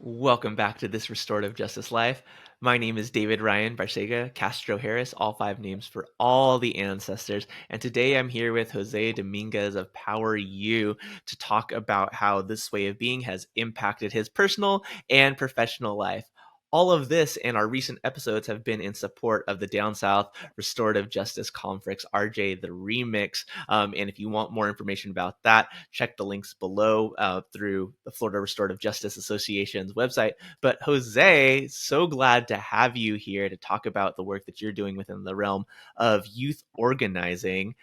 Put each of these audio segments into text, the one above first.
Welcome back to This Restorative Justice Life. My name is David Ryan Barcega Castro Harris, all five names for all the ancestors. And today I'm here with Jose Dominguez of Power U to talk about how this way of being has impacted his personal and professional life. All of this and our recent episodes have been in support of the Down South Restorative Justice Conference, RJ the Remix. And if you want more information about that, check the links below through the Florida Restorative Justice Association's website. But Jose, so glad to have you here to talk about the work that you're doing within the realm of youth organizing.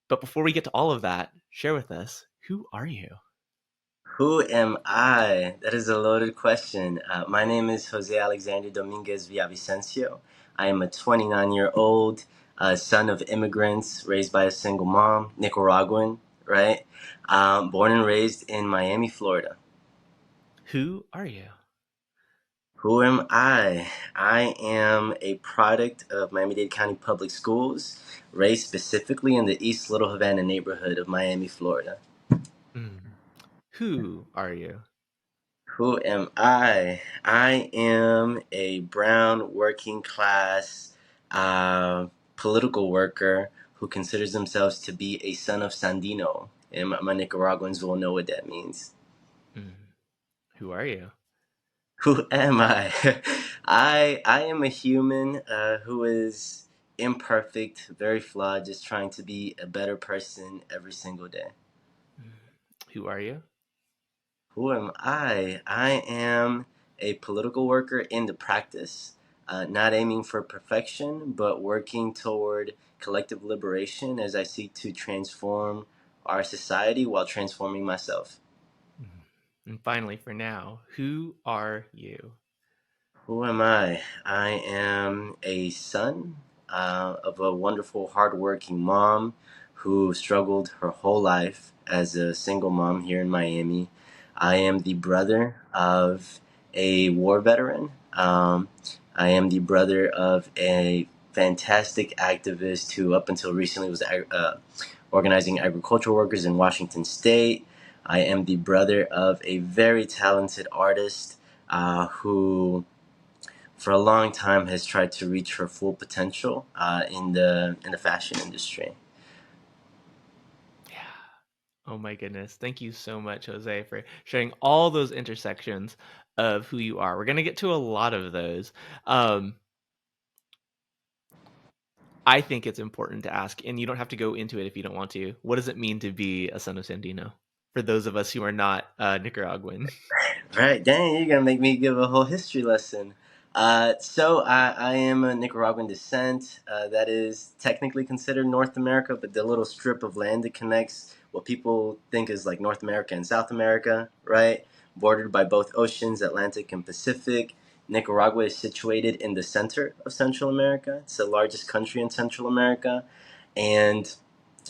But before we get to all of that, share with us, who are you? Who am I? That is a loaded question. My name is Jose Alexander Dominguez Villavicencio. I am a 29-year-old son of immigrants raised by a single mom, Nicaraguan, right? Born and raised in Miami, Florida. Who are you? Who am I? I am a product of Miami-Dade County Public Schools, raised specifically in the East Little Havana neighborhood of Miami, Florida. Who are you? Who am I? I am a brown working class political worker who considers themselves to be a son of Sandino. And my Nicaraguans will know what that means. Who are you? Who am I? I am a human who is imperfect, very flawed, just trying to be a better person every single day. Who are you? Who am I? I am a political worker in the practice, not aiming for perfection, but working toward collective liberation as I seek to transform our society while transforming myself. And finally, for now, who are you? Who am I? I am a son of a wonderful, hardworking mom who struggled her whole life as a single mom here in Miami. I am the brother of a war veteran. I am the brother of a fantastic activist who, up until recently, was organizing agricultural workers in Washington State. I am the brother of a very talented artist who for a long time has tried to reach her full potential in the fashion industry. Yeah. Oh my goodness. Thank you so much, Jose, for sharing all those intersections of who you are. We're going to get to a lot of those. Um, I think it's important to ask, and you don't have to go into it if you don't want to. What does it mean to be a son of Sandino? For those of us who are not Nicaraguan. Right, dang, you're gonna make me give a whole history lesson. So I am a Nicaraguan descent. That is technically considered North America, but the little strip of land that connects what people think is like North America and South America, right? Bordered by both oceans, Atlantic and Pacific. Nicaragua is situated in the center of Central America. It's the largest country in Central America. And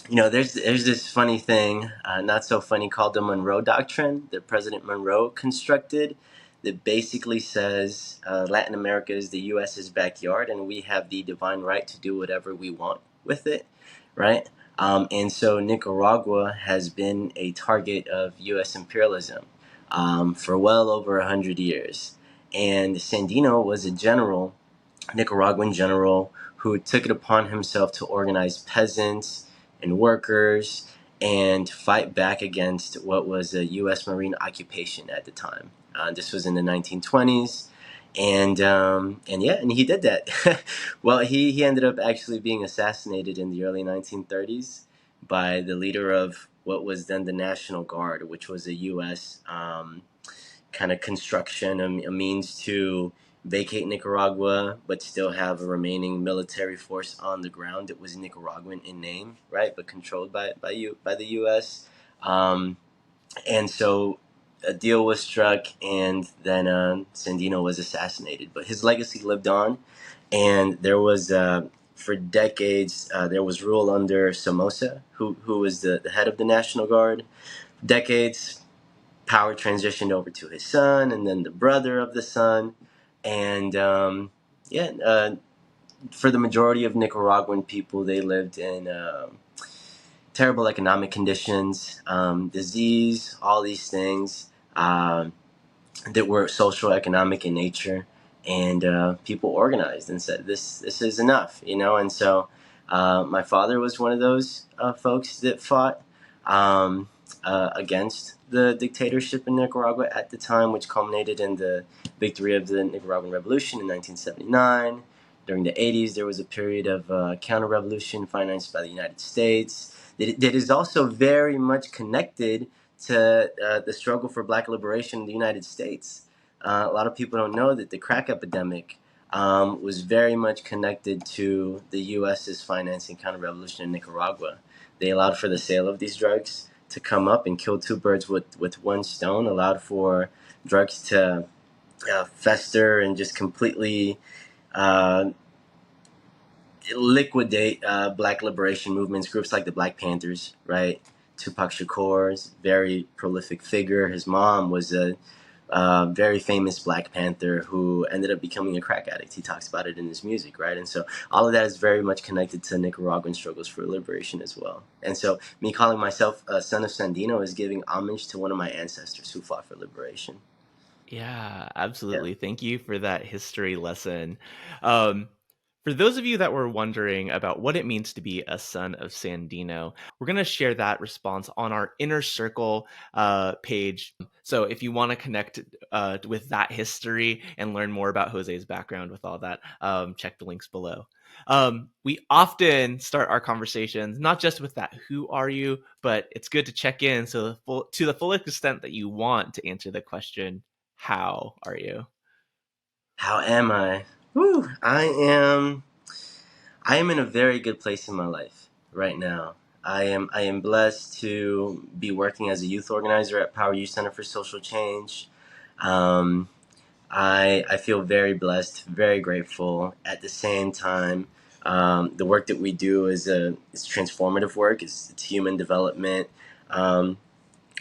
there's this funny thing, not so funny, called the Monroe Doctrine that President Monroe constructed that basically says Latin America is the U.S.'s backyard and we have the divine right to do whatever we want with it, right? And so Nicaragua has been a target of U.S. imperialism for well over 100 years. And Sandino was a general, Nicaraguan general, who took it upon himself to organize peasants and workers and fight back against what was a U.S. Marine occupation at the time. This was in the 1920s, and he did that. Well, he ended up actually being assassinated in the early 1930s by the leader of what was then the National Guard, which was a U.S. Kind of construction, a means to vacate Nicaragua, but still have a remaining military force on the ground that was Nicaraguan in name, right, but controlled by the U.S. Um, and so a deal was struck, and then Sandino was assassinated. But his legacy lived on, and there was for decades there was rule under Somoza, who was the head of the National Guard. Decades power transitioned over to his son and then the brother of the son. And yeah, for the majority of Nicaraguan people, they lived in terrible economic conditions, disease, all these things. Um, that were social, economic in nature, and people organized and said, "This is enough," you know. And so, my father was one of those folks that fought against the dictatorship in Nicaragua at the time, which culminated in the victory of the Nicaraguan Revolution in 1979. During the 80s, there was a period of counter-revolution financed by the United States that is also very much connected to the struggle for black liberation in the United States. A lot of people don't know that the crack epidemic was very much connected to the U.S.'s financing counter-revolution in Nicaragua. They allowed for the sale of these drugs to come up and kill two birds with one stone, allowed for drugs to fester and just completely uh, liquidate black liberation movements, groups like the Black Panthers, right? Tupac Shakur's very prolific figure. His mom was a very famous Black Panther who ended up becoming a crack addict. He talks about it in his music, right? And so all of that is very much connected to Nicaraguan struggles for liberation as well. And so me calling myself a son of Sandino is giving homage to one of my ancestors who fought for liberation. Yeah, Yeah. absolutely. Thank you for that history lesson. Um, for those of you that were wondering about what it means to be a son of Sandino, we're going to share that response on our Inner Circle page. So if you want to connect with that history and learn more about Jose's background with all that, check the links below. We often start our conversations not just with that "Who are you?" but it's good to check in to the full extent that you want to answer the question, how are you? How am I? Whew, I am in a very good place in my life right now. I am blessed to be working as a youth organizer at Power Youth Center for Social Change. Um, I feel very blessed, very grateful. At the same time, the work that we do is transformative work. It's human development. Um,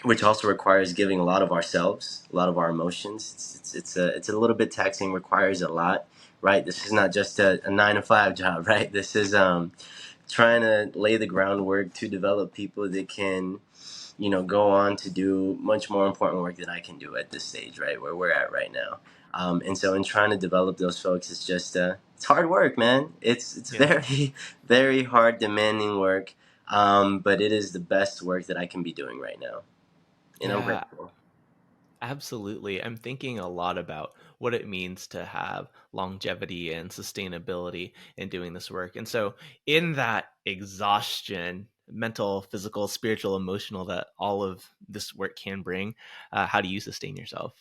which also requires giving a lot of ourselves, a lot of our emotions. It's a little bit taxing, requires a lot, right? This is not just a 9 to 5 job, right? This is trying to lay the groundwork to develop people that can, go on to do much more important work than I can do at this stage, right? Where we're at right now. And so in trying to develop those folks, it's just it's hard work, man. It's Yeah. very very hard, demanding work. But it is the best work that I can be doing right now, and I'm Yeah, grateful. absolutely. I'm thinking a lot about what it means to have longevity and sustainability in doing this work. And so, in that exhaustion, mental, physical, spiritual, emotional, that all of this work can bring, how do you sustain yourself?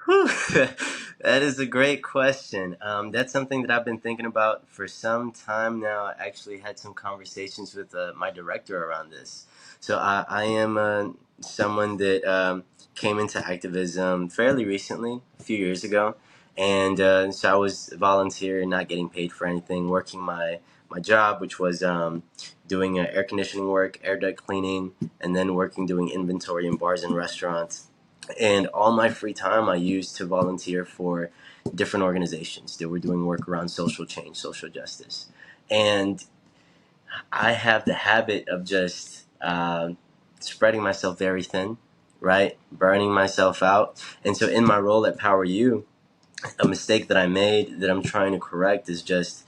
Whew. That is a great question. That's something that I've been thinking about for some time now. I actually had some conversations with my director around this. So I am someone that came into activism fairly recently, a few years ago. And so I was volunteering, not getting paid for anything, working my job, which was doing air conditioning work, air duct cleaning, and then working doing inventory in bars and restaurants. And all my free time I used to volunteer for different organizations that were doing work around social change, social justice. And I have the habit of just spreading myself very thin, right? Burning myself out. And so in my role at Power U, a mistake that I made that I'm trying to correct is just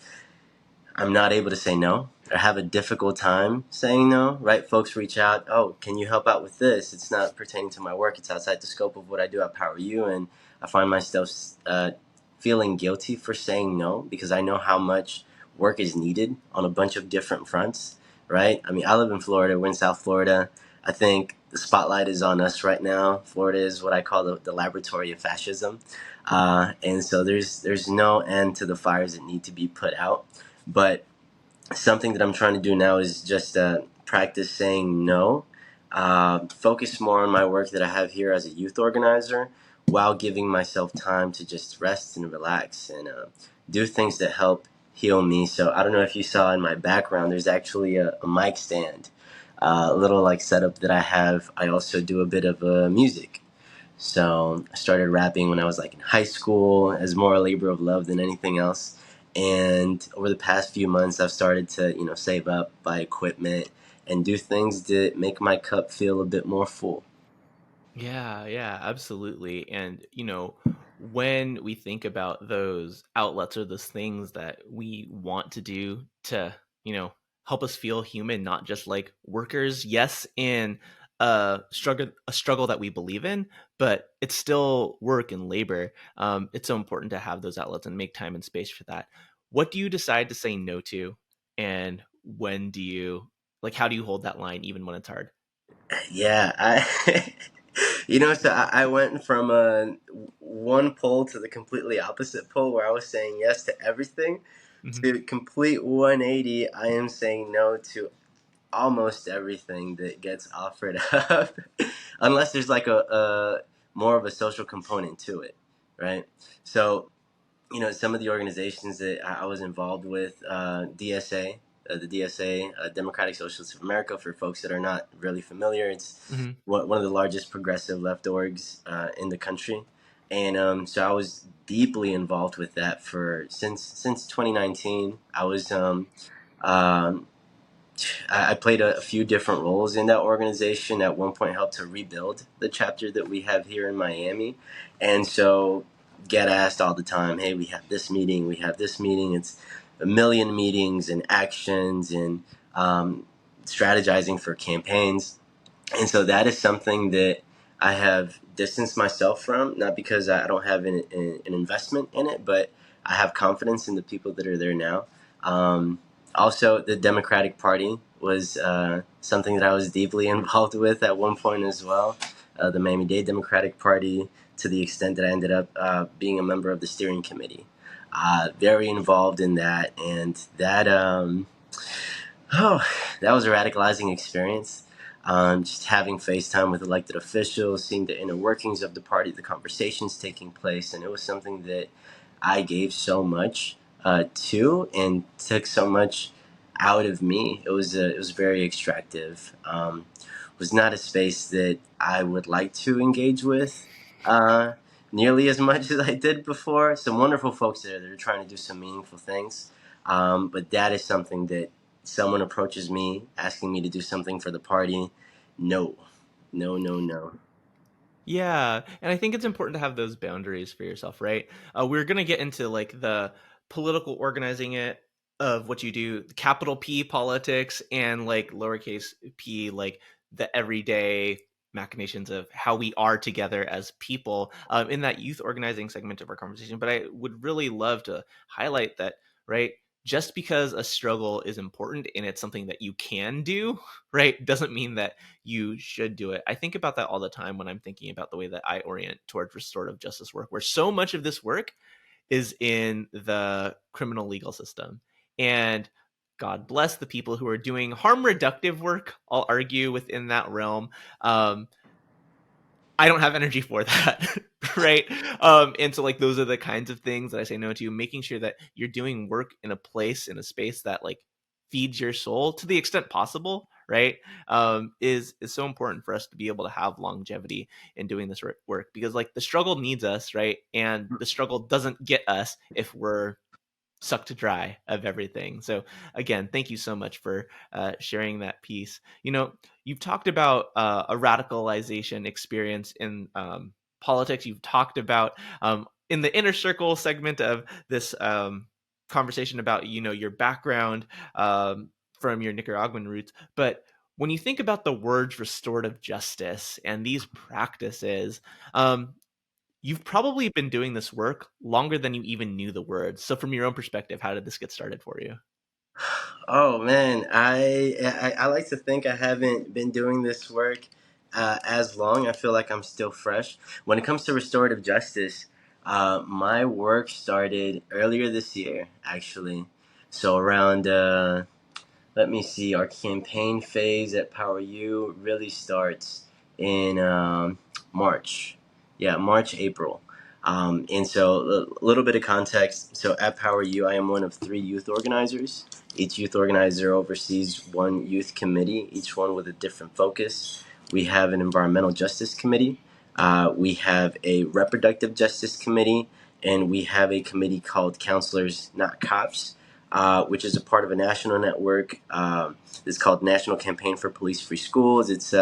I'm not able to say no or have a difficult time saying no, right? Folks reach out, oh, can you help out with this? It's not pertaining to my work, it's outside the scope of what I do at Power U. And I find myself feeling guilty for saying no because I know how much work is needed on a bunch of different fronts, right? I mean, I live in Florida, we're in South Florida. I think the spotlight is on us right now. Florida is what I call the laboratory of fascism. And so there's no end to the fires that need to be put out. But something that I'm trying to do now is just practice saying no, focus more on my work that I have here as a youth organizer while giving myself time to just rest and relax and do things that help heal me. So I don't know if you saw in my background, there's actually a mic stand, a little like setup that I have. I also do a bit of music. So I started rapping when I was like in high school as more a labor of love than anything else. And over the past few months, I've started to, save up, buy equipment, and do things that make my cup feel a bit more full. Yeah, yeah, absolutely. And, when we think about those outlets or those things that we want to do to, you know, help us feel human, not just like workers, yes, in a struggle that we believe in, but it's still work and labor. It's so important to have those outlets and make time and space for that. What do you decide to say no to? And when do you, like, how do you hold that line even when it's hard? Yeah, so I went from one pole to the completely opposite pole where I was saying yes to everything Hmm. to complete 180. I am saying no to almost everything that gets offered up, unless there's like a more of a social component to it, right? So some of the organizations that I was involved with, DSA, the DSA, Democratic Socialists of America, for folks that are not really familiar, it's Hmm. one of the largest progressive left orgs in the country. And so I was deeply involved with that for since 2019. I was um, I played a few different roles in that organization. At one point, helped to rebuild the chapter that we have here in Miami, and so get asked all the time, "Hey, we have this meeting. We have this meeting." It's a million meetings and actions and strategizing for campaigns, and so that is something that I have distanced myself from, not because I don't have an investment in it, but I have confidence in the people that are there now. Um, Also, the Democratic Party was something that I was deeply involved with at one point as well. The Miami-Dade Democratic Party, to the extent that I ended up being a member of the steering committee. Very involved in that, and that oh, that was a radicalizing experience. Just having FaceTime with elected officials, seeing the inner workings of the party, the conversations taking place, and it was something that I gave so much to, and took so much out of me. It was very extractive. Was not a space that I would like to engage with uh, nearly as much as I did before. Some wonderful folks there that are trying to do some meaningful things, but that is something that someone approaches me asking me to do something for the party. No, no, no, no. Yeah, and I think it's important to have those boundaries for yourself, right? We're gonna get into like the political organizing it of what you do, capital P politics, and like lowercase p, like the everyday machinations of how we are together as people in that youth organizing segment of our conversation. But I would really love to highlight that, right? Just because a struggle is important and it's something that you can do, right, doesn't mean that you should do it. I think about that all the time when I'm thinking about the way that I orient towards restorative justice work, where so much of this work is in the criminal legal system. And God bless the people who are doing harm reductive work, I'll argue, within that realm. I don't have energy for that, right? And so like those are the kinds of things that I say no to. Making sure that you're doing work in a place, in a space that like feeds your soul to the extent possible, right? Is so important for us to be able to have longevity in doing this work, because like the struggle needs us, right? And the struggle doesn't get us if we're sucked dry of everything. So again, thank you so much for sharing that piece. You've talked about a radicalization experience in politics. You've talked about in the inner circle segment of this conversation about your background from your Nicaraguan roots, but when you think about the words restorative justice and these practices, um, you've probably been doing this work longer than you even knew the words. So from your own perspective, how did this get started for you? Oh man, I like to think I haven't been doing this work as long. I feel like I'm still fresh. When it comes to restorative justice, my work started earlier this year, actually. So around let me see, our campaign phase at Power U really starts in March. Yeah, March, April. And so, a little bit of context. So, at Power U, I am one of three youth organizers. Each youth organizer oversees one youth committee, each one with a different focus. We have an environmental justice committee, we have a reproductive justice committee, and we have a committee called Counselors Not Cops, which is a part of a national network. It's called National Campaign for Police Free Schools. It's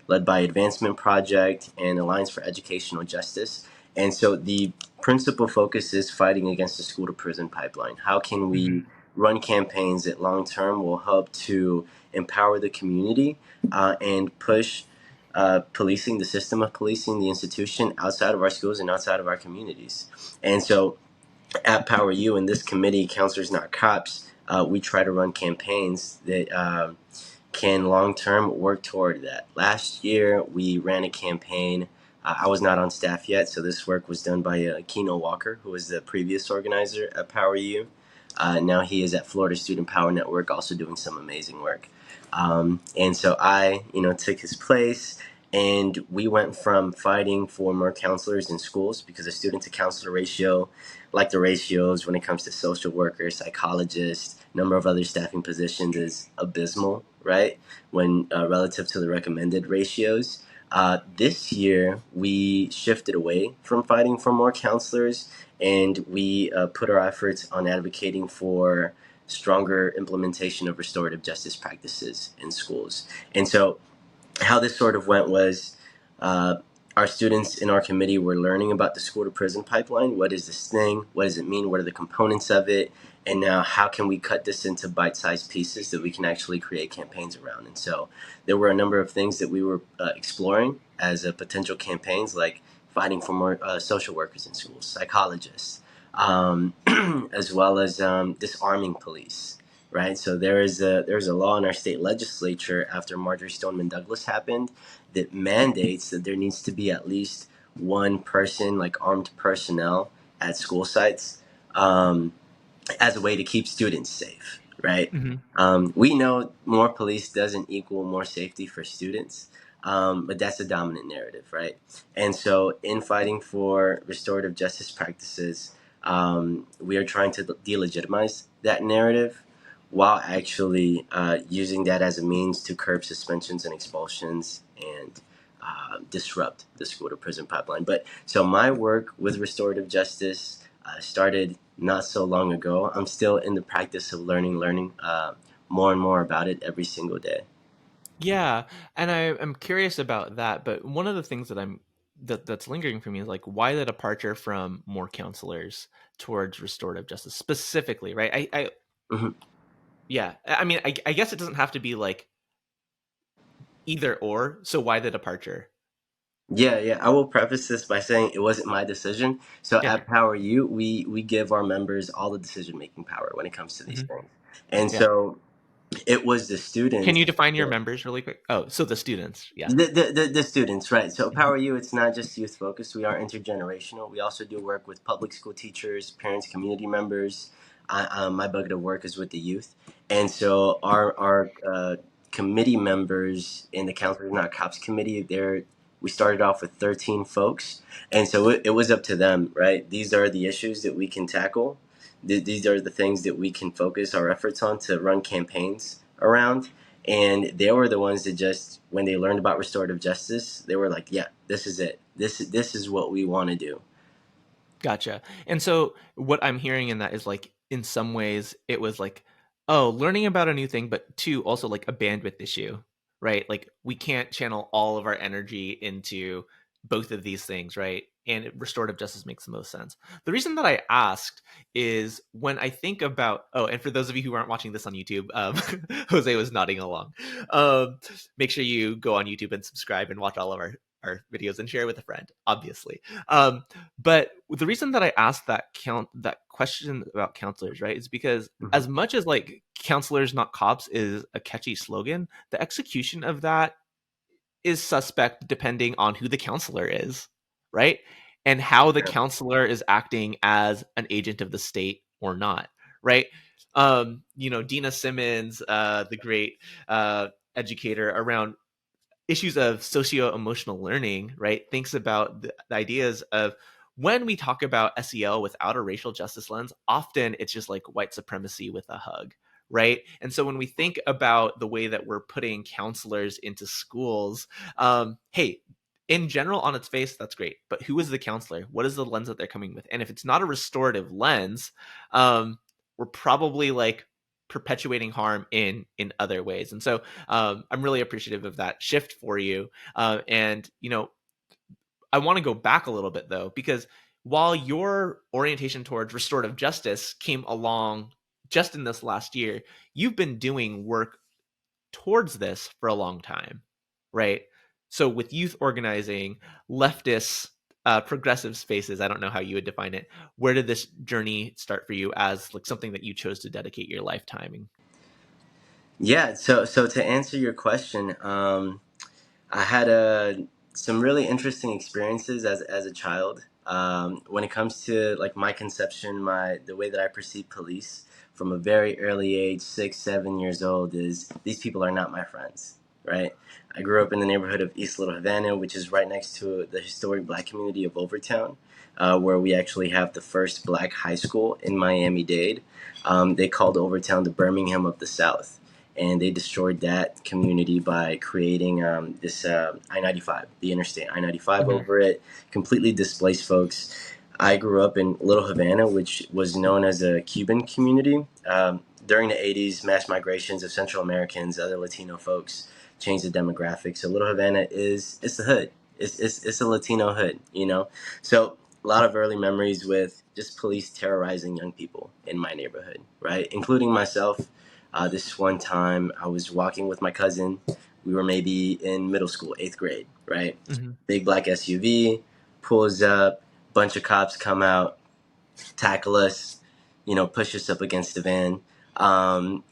led by Advancement Project and Alliance for Educational Justice. And so the principal focus is fighting against the school to prison pipeline. How can we Hmm. run campaigns that long term will help to empower the community and push policing, the system of policing, the institution outside of our schools and outside of our communities? And so at Power U in this committee, Counselors Not Cops, we try to run campaigns that can long term work toward that. Last year, we ran a campaign. I was not on staff yet, so this work was done by Keno Walker, who was the previous organizer at Power U. Now he is at Florida Student Power Network, also doing some amazing work. And so I, took his place, and we went from fighting for more counselors in schools because the student to counselor ratio, like the ratios when it comes to social workers, psychologists, number of other staffing positions is abysmal, right? When relative to the recommended ratios. This year, we shifted away from fighting for more counselors, and we put our efforts on advocating for stronger implementation of restorative justice practices in schools. And so how this sort of went was uh, our students in our committee were learning about the school to prison pipeline. What is this thing? What does it mean? What are the components of it? And now, how can we cut this into bite sized pieces that we can actually create campaigns around? And so, there were a number of things that we were exploring as potential campaigns, like fighting for more social workers in schools, psychologists, um, as well as disarming police, right? So there's a law in our state legislature after Marjorie Stoneman Douglas happened that mandates that there needs to be at least one person, like armed personnel, at school sites um, as a way to keep students safe, right? Hmm. We know more police doesn't equal more safety for students, but that's a dominant narrative, right? And so, in fighting for restorative justice practices, we are trying to delegitimize that narrative while actually using that as a means to curb suspensions and expulsions and disrupt the school to prison pipeline. But so my work with restorative justice started not so long ago. I'm still in the practice of learning more and more about it every single day. Yeah, and I'm curious about that. But one of the things that's lingering for me is like why the departure from more counselors towards restorative justice specifically, right? Mhm. Yeah, I mean, I guess it doesn't have to be like either or. So why the departure? Yeah, yeah. I will preface this by saying it wasn't my decision. So Yeah, at Power U, we give our members all the decision making power when it comes to these hmm, things. And yeah. so it was the Can students. you define your members really quick? Oh, so the students. Yeah. The students, right? So Hmm. Power U, it's not just youth focused. We are intergenerational. We also do work with public school teachers, parents, community members. My bucket of work is with the youth, and so our committee members in the Counselors Not Cops committee, there we started off with 13 folks, and so it was up to them, right? These are the issues that we can tackle. These are the things that we can focus our efforts on to run campaigns around, and they were the ones that just when they learned about restorative justice, they were like, yeah, this is it, this is what we want to do. Gotcha. And so what I'm hearing in that is like in some ways it was like, oh, learning about a new thing, but two, also like a bandwidth issue, right? Like we can't channel all of our energy into both of these things, right? And restorative justice makes the most sense. The reason that I asked is when I think about, oh, and for those of you who aren't watching this on YouTube, Jose was nodding along. Make sure you go on YouTube and subscribe and watch all of our videos and share with a friend, obviously. But the reason that I asked that question about counselors, right, is because Hmm. as much as like counselors not cops is a catchy slogan, the execution of that is suspect depending on who the counselor is, right? And how the Yeah. counselor is acting as an agent of the state or not, right? Dina Simmons, the great educator around issues of socio-emotional learning, right, thinks about the ideas of when we talk about SEL without a racial justice lens, often it's just like white supremacy with a hug, right? And so when we think about the way that we're putting counselors into schools, hey, in general, on its face, that's great. But who is the counselor? What is the lens that they're coming with? And if it's not a restorative lens, we're probably like perpetuating harm in other ways. And so I'm really appreciative of that shift for you. And I want to go back a little bit though, because while your orientation towards restorative justice came along just in this last year, you've been doing work towards this for a long time, right? So with youth organizing, leftist, progressive spaces, I don't know how you would define it. Where did this journey start for you as like something that you chose to dedicate your lifetime? Yeah, so to answer your question, I had some really interesting experiences as a child. When it comes to like my conception, the way that I perceive police from a very early age, 6, 7 years old, is these people are not my friends, right? I grew up in the neighborhood of East Little Havana, which is right next to the historic Black community of Overtown, where we actually have the first Black high school in Miami-Dade. They called Overtown the Birmingham of the South, and they destroyed that community by creating this I-95, the interstate I-95 Mhm. over it, completely displaced folks. I grew up in Little Havana, which was known as a Cuban community. During the 80s, mass migrations of Central Americans, other Latino folks changed the demographics. So Little Havana it's the hood. It's a Latino hood, you know? So a lot of early memories with just police terrorizing young people in my neighborhood, right? Including myself. This one time, I was walking with my cousin. We were maybe in middle school, 8th grade, right? Mhm. Big black SUV pulls up, bunch of cops come out, tackle us, push us up against the van.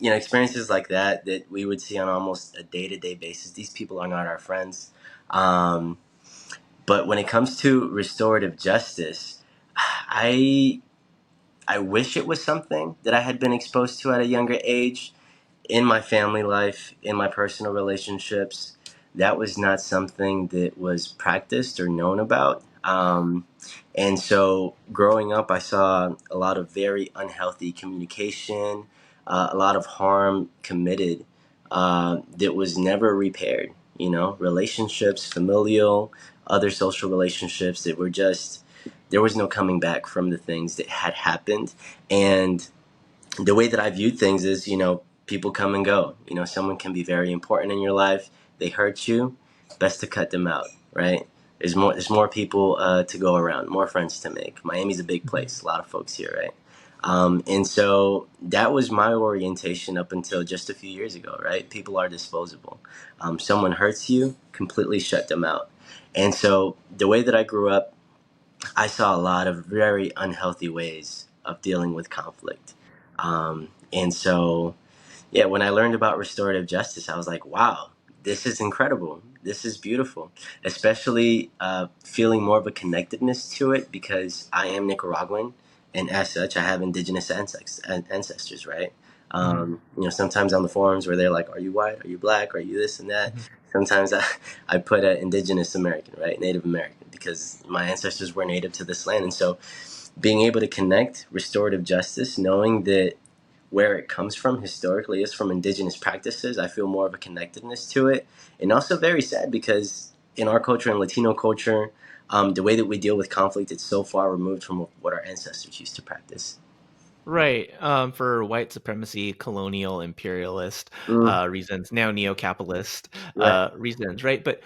Experiences like that we would see on almost a day to day basis. These people are not our friends. Um, but when it comes to restorative justice, I I wish it was something that I had been exposed to at a younger age in my family life, in my personal relationships. That was not something that was practiced or known about. And so growing up, I saw a lot of very unhealthy communication, a lot of harm committed that was never repaired. Relationships, familial, other social relationships that were just, there was no coming back from the things that had happened. And the way that I viewed things is, people come and go. Someone can be very important in your life. They hurt you. Best to cut them out, right? There's more people to go around, more friends to make. Miami's a big Mhm. place, a lot of folks here, right? And so that was my orientation up until just a few years ago, right? People are disposable. Someone hurts you, completely shut them out. And so the way that I grew up, I saw a lot of very unhealthy ways of dealing with conflict. And so, yeah, when I learned about restorative justice, I was like, wow, this is incredible. This is beautiful, especially feeling more of a connectedness to it because I am Nicaraguan. And as such, I have indigenous ancestors, right? Mhm. Sometimes on the forums where they're like, are you white? Are you black? Are you this and that? Mhm. Sometimes I put indigenous American, right? Native American, because my ancestors were native to this land. And so being able to connect restorative justice, knowing that where it comes from historically is from indigenous practices, I feel more of a connectedness to it. And also very sad because in our culture and Latino culture, the way that we deal with conflict is so far removed from what our ancestors used to practice. Right. For white supremacy, colonial, imperialist Mm, reasons, now neo-capitalist right. reasons, right? But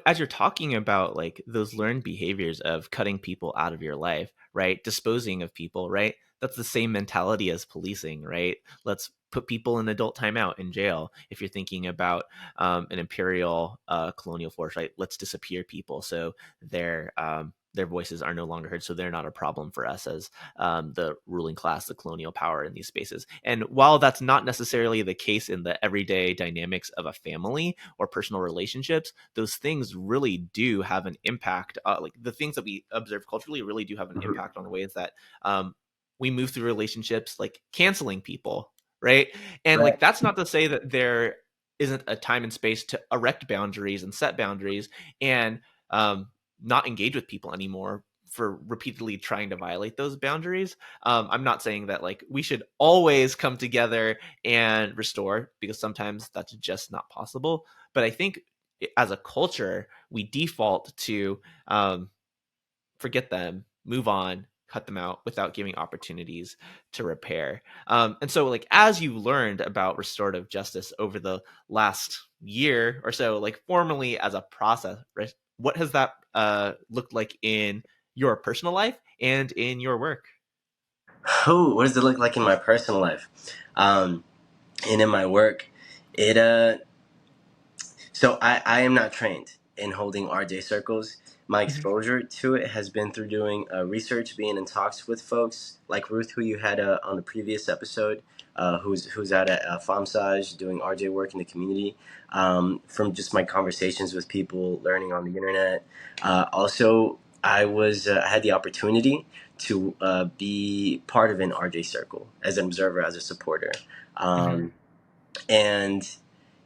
as you're talking about like those learned behaviors of cutting people out of your life, right? Disposing of people, right? That's the same mentality as policing, right? Let's put people in adult timeout in jail. If you're thinking about an imperial colonial force, right? Let's disappear people so their voices are no longer heard, so they're not a problem for us as the ruling class, the colonial power in these spaces. And while that's not necessarily the case in the everyday dynamics of a family or personal relationships, those things really do have an impact. Like the things that we observe culturally really do have an Mhm. impact on the ways that we move through relationships, like canceling people, right? And Right. like that's not to say that there isn't a time and space to erect boundaries and set boundaries and um, not engage with people anymore for repeatedly trying to violate those boundaries. I'm not saying that like we should always come together and restore because sometimes that's just not possible. But I think as a culture, we default to forget them, move on, cut them out without giving opportunities to repair. And so, like, as you learned about restorative justice over the last year or so, like formally as a process, right, what has that looked like in your personal life and in your work? Oh, what does it look like in my personal life? Um, and in my work, it so I am not trained in holding RJ circles. My Mhm. exposure to it has been through doing research, being in talks with folks like Ruth, who you had on the previous episode, who's out at FOMSAJ doing RJ work in the community. From just my conversations with people, learning on the internet. Also, I had the opportunity to be part of an RJ circle as an observer, as a supporter. Mhm. Um, and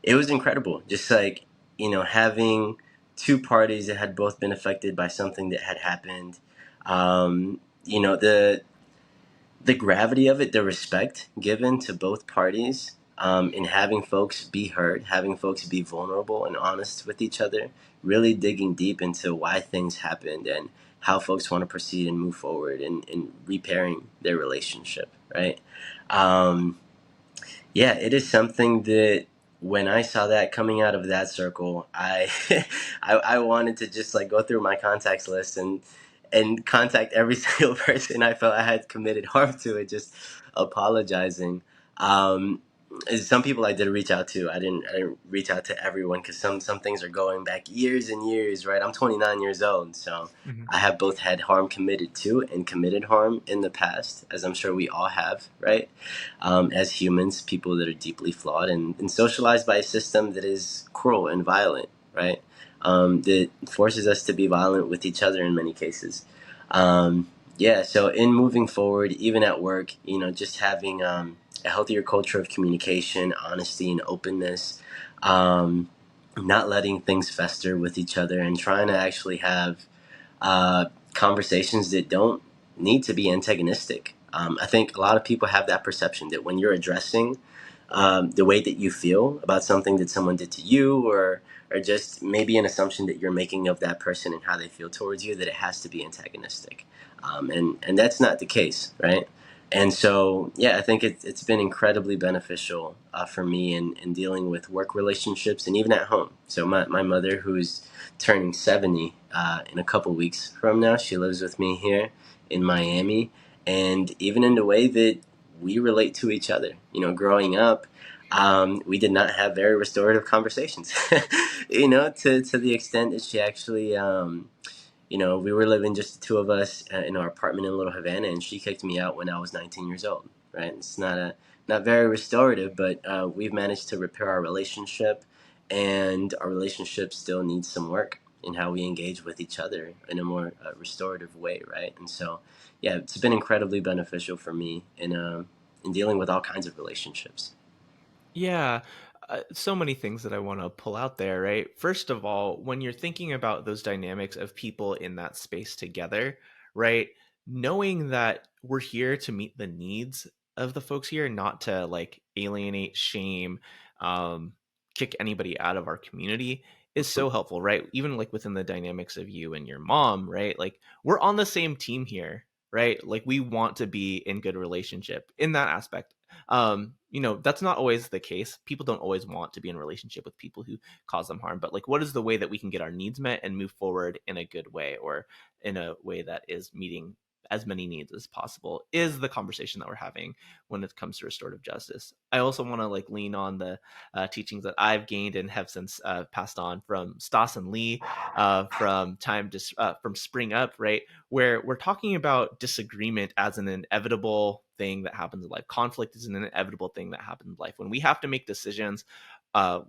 it was incredible, just like, having two parties that had both been affected by something that had happened. The gravity of it, the respect given to both parties, and having folks be heard, having folks be vulnerable and honest with each other, really digging deep into why things happened and how folks want to proceed and move forward and repairing their relationship, right? um, yeah, it is something that when I saw that coming out of that circle, I I wanted to just like go through my contacts list and contact every single person I felt I had committed harm to, and just apologizing. Um, some people I did reach out to. I didn't reach out to everyone because some things are going back years and years, right? I'm 29 years old, so Mhm. I have both had harm committed to and committed harm in the past, as I'm sure we all have, right? As humans, people that are deeply flawed and socialized by a system that is cruel and violent, right? That forces us to be violent with each other in many cases. Yeah, so in moving forward, even at work, just having a healthier culture of communication, honesty, and openness, um, not letting things fester with each other, and trying to actually have conversations that don't need to be antagonistic. I think a lot of people have that perception that when you're addressing the way that you feel about something that someone did to you, or just maybe an assumption that you're making of that person and how they feel towards you, that it has to be antagonistic, and that's not the case, right? And so, yeah, I think it's been incredibly beneficial for me in dealing with work relationships and even at home. So my mother, who's turning 70 in a couple weeks from now, she lives with me here in Miami, and even in the way that we relate to each other. Growing up, we did not have very restorative conversations. To the extent that she actually, we were living just the two of us in our apartment in Little Havana, and she kicked me out when I was 19 years old. Right? It's not very restorative, but we've managed to repair our relationship, and our relationship still needs some work in how we engage with each other in a more restorative way, right? And so, yeah, it's been incredibly beneficial for me in dealing with all kinds of relationships. Yeah, so many things that I want to pull out there, right? First of all, when you're thinking about those dynamics of people in that space together, right? Knowing that we're here to meet the needs of the folks here, not to like alienate, shame, um, kick anybody out of our community is so helpful, right? Even like within the dynamics of you and your mom, right? Like we're on the same team here, right? Like we want to be in good relationship in that aspect. That's not always the case. People don't always want to be in a relationship with people who cause them harm, but like what is the way that we can get our needs met and move forward in a good way, or in a way that is meeting as many needs as possible, is the conversation that we're having when it comes to restorative justice. I also want to like lean on the teachings that I've gained and have since passed on from Stas and Lee, from Spring Up, right, where we're talking about disagreement as an inevitable thing that happens in life. Conflict is an inevitable thing that happens in life. When we have to make decisions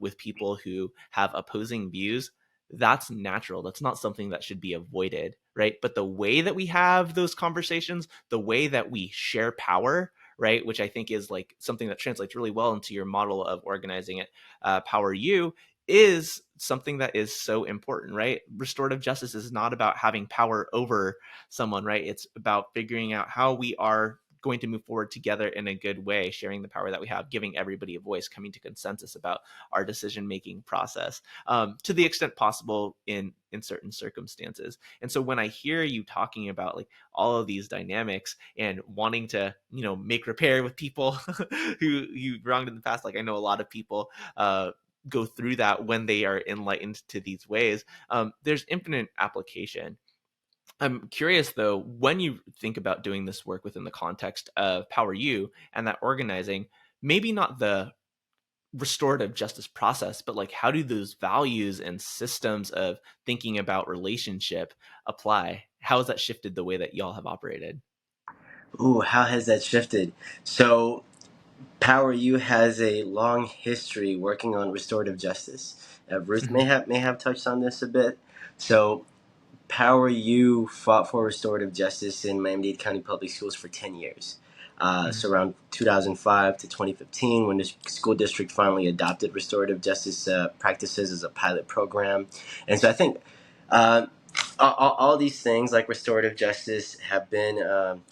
with people who have opposing views, that's natural. That's not something that should be avoided, right? But the way that we have those conversations, the way that we share power, right, which I think is like something that translates really well into your model of organizing it, Power You, is something that is so important, right? Restorative justice is not about having power over someone, right? It's about figuring out how we are going to move forward together in a good way, sharing the power that we have, giving everybody a voice, coming to consensus about our decision making process, to the extent possible in certain circumstances. And so when I hear you talking about like all of these dynamics and wanting to, make repair with people who you wronged in the past, like I know a lot of people go through that when they are enlightened to these ways. There's infinite application. I'm curious though, when you think about doing this work within the context of Power U and that organizing, maybe not the restorative justice process, but like how do those values and systems of thinking about relationship apply? How has that shifted the way that y'all have operated? Ooh, how has that shifted? So, Power U has a long history working on restorative justice. Ruth Mhm, may have touched on this a bit. So, Power U fought for restorative justice in Miami-Dade County Public Schools for 10 years. mhm, So around 2005 to 2015, when the school district finally adopted restorative justice practices as a pilot program. And so I think uh, all these things like restorative justice have been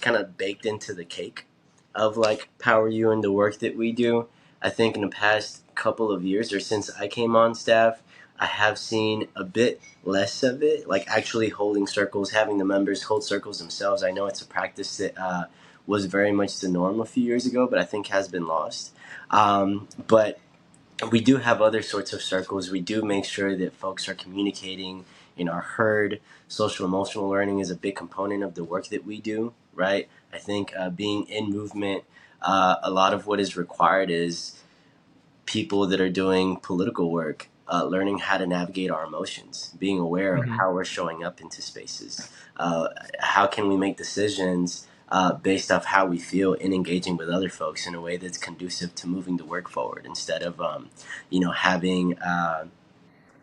kind of baked into the cake of like Power U and the work that we do. I think in the past couple of years or since I came on staff, I have seen a bit less of it, like actually holding circles, having the members hold circles themselves. I know it's a practice that was very much the norm a few years ago, but I think has been lost. But we do have other sorts of circles. We do make sure that folks are communicating and are heard. Social emotional learning is a big component of the work that we do, right? I think being in movement, a lot of what is required is people that are doing political work, learning how to navigate our emotions, being aware of mhm. how we're showing up into spaces. How can we make decisions based off how we feel in engaging with other folks in a way that's conducive to moving the work forward instead of, having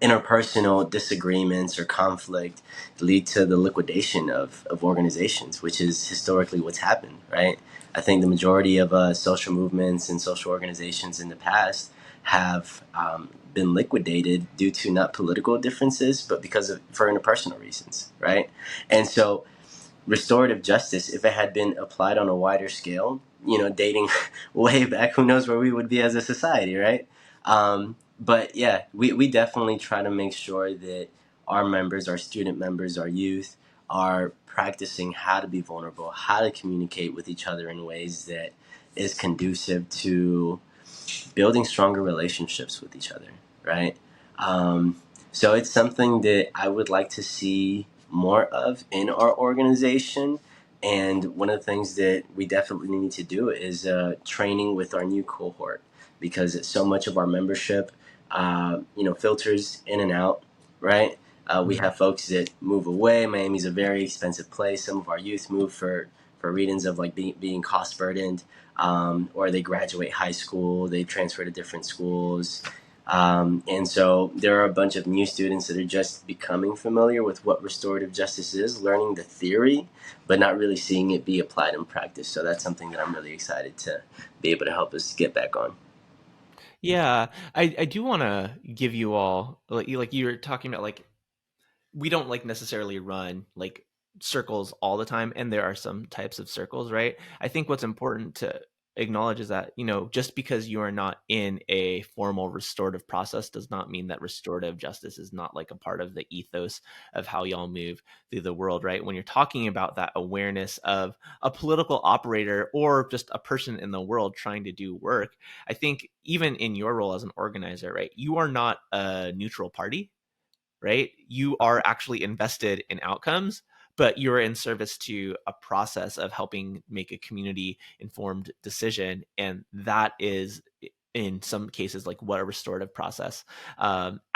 interpersonal disagreements or conflict lead to the liquidation of organizations, which is historically what's happened, right? I think the majority of social movements and social organizations in the past have been liquidated due to not political differences, but because of for interpersonal reasons, right? And so restorative justice, if it had been applied on a wider scale, dating way back, who knows where we would be as a society, right? But yeah, we definitely try to make sure that our members, our student members, our youth are practicing how to be vulnerable, how to communicate with each other in ways that is conducive to building stronger relationships with each other, right? Um, so it's something that I would like to see more of in our organization. And one of the things that we definitely need to do is training with our new cohort because so much of our membership, filters in and out, right? We Mhm. have folks that move away. Miami's a very expensive place. Some of our youth move for reasons of like being cost burdened, or they graduate high school, they transfer to different schools. And so there are a bunch of new students that are just becoming familiar with what restorative justice is, learning the theory, but not really seeing it be applied in practice. So that's something that I'm really excited to be able to help us get back on. Yeah, I do want to give you all like you were talking about like we don't like necessarily run like circles all the time, and there are some types of circles, right? I think what's important to acknowledge is that just because you are not in a formal restorative process does not mean that restorative justice is not like a part of the ethos of how y'all move through the world, right? When you're talking about that awareness of a political operator or just a person in the world trying to do work, I think even in your role as an organizer, right, you are not a neutral party, right? You are actually invested in outcomes, but you're in service to a process of helping make a community informed decision. And that is, in some cases, like what a restorative process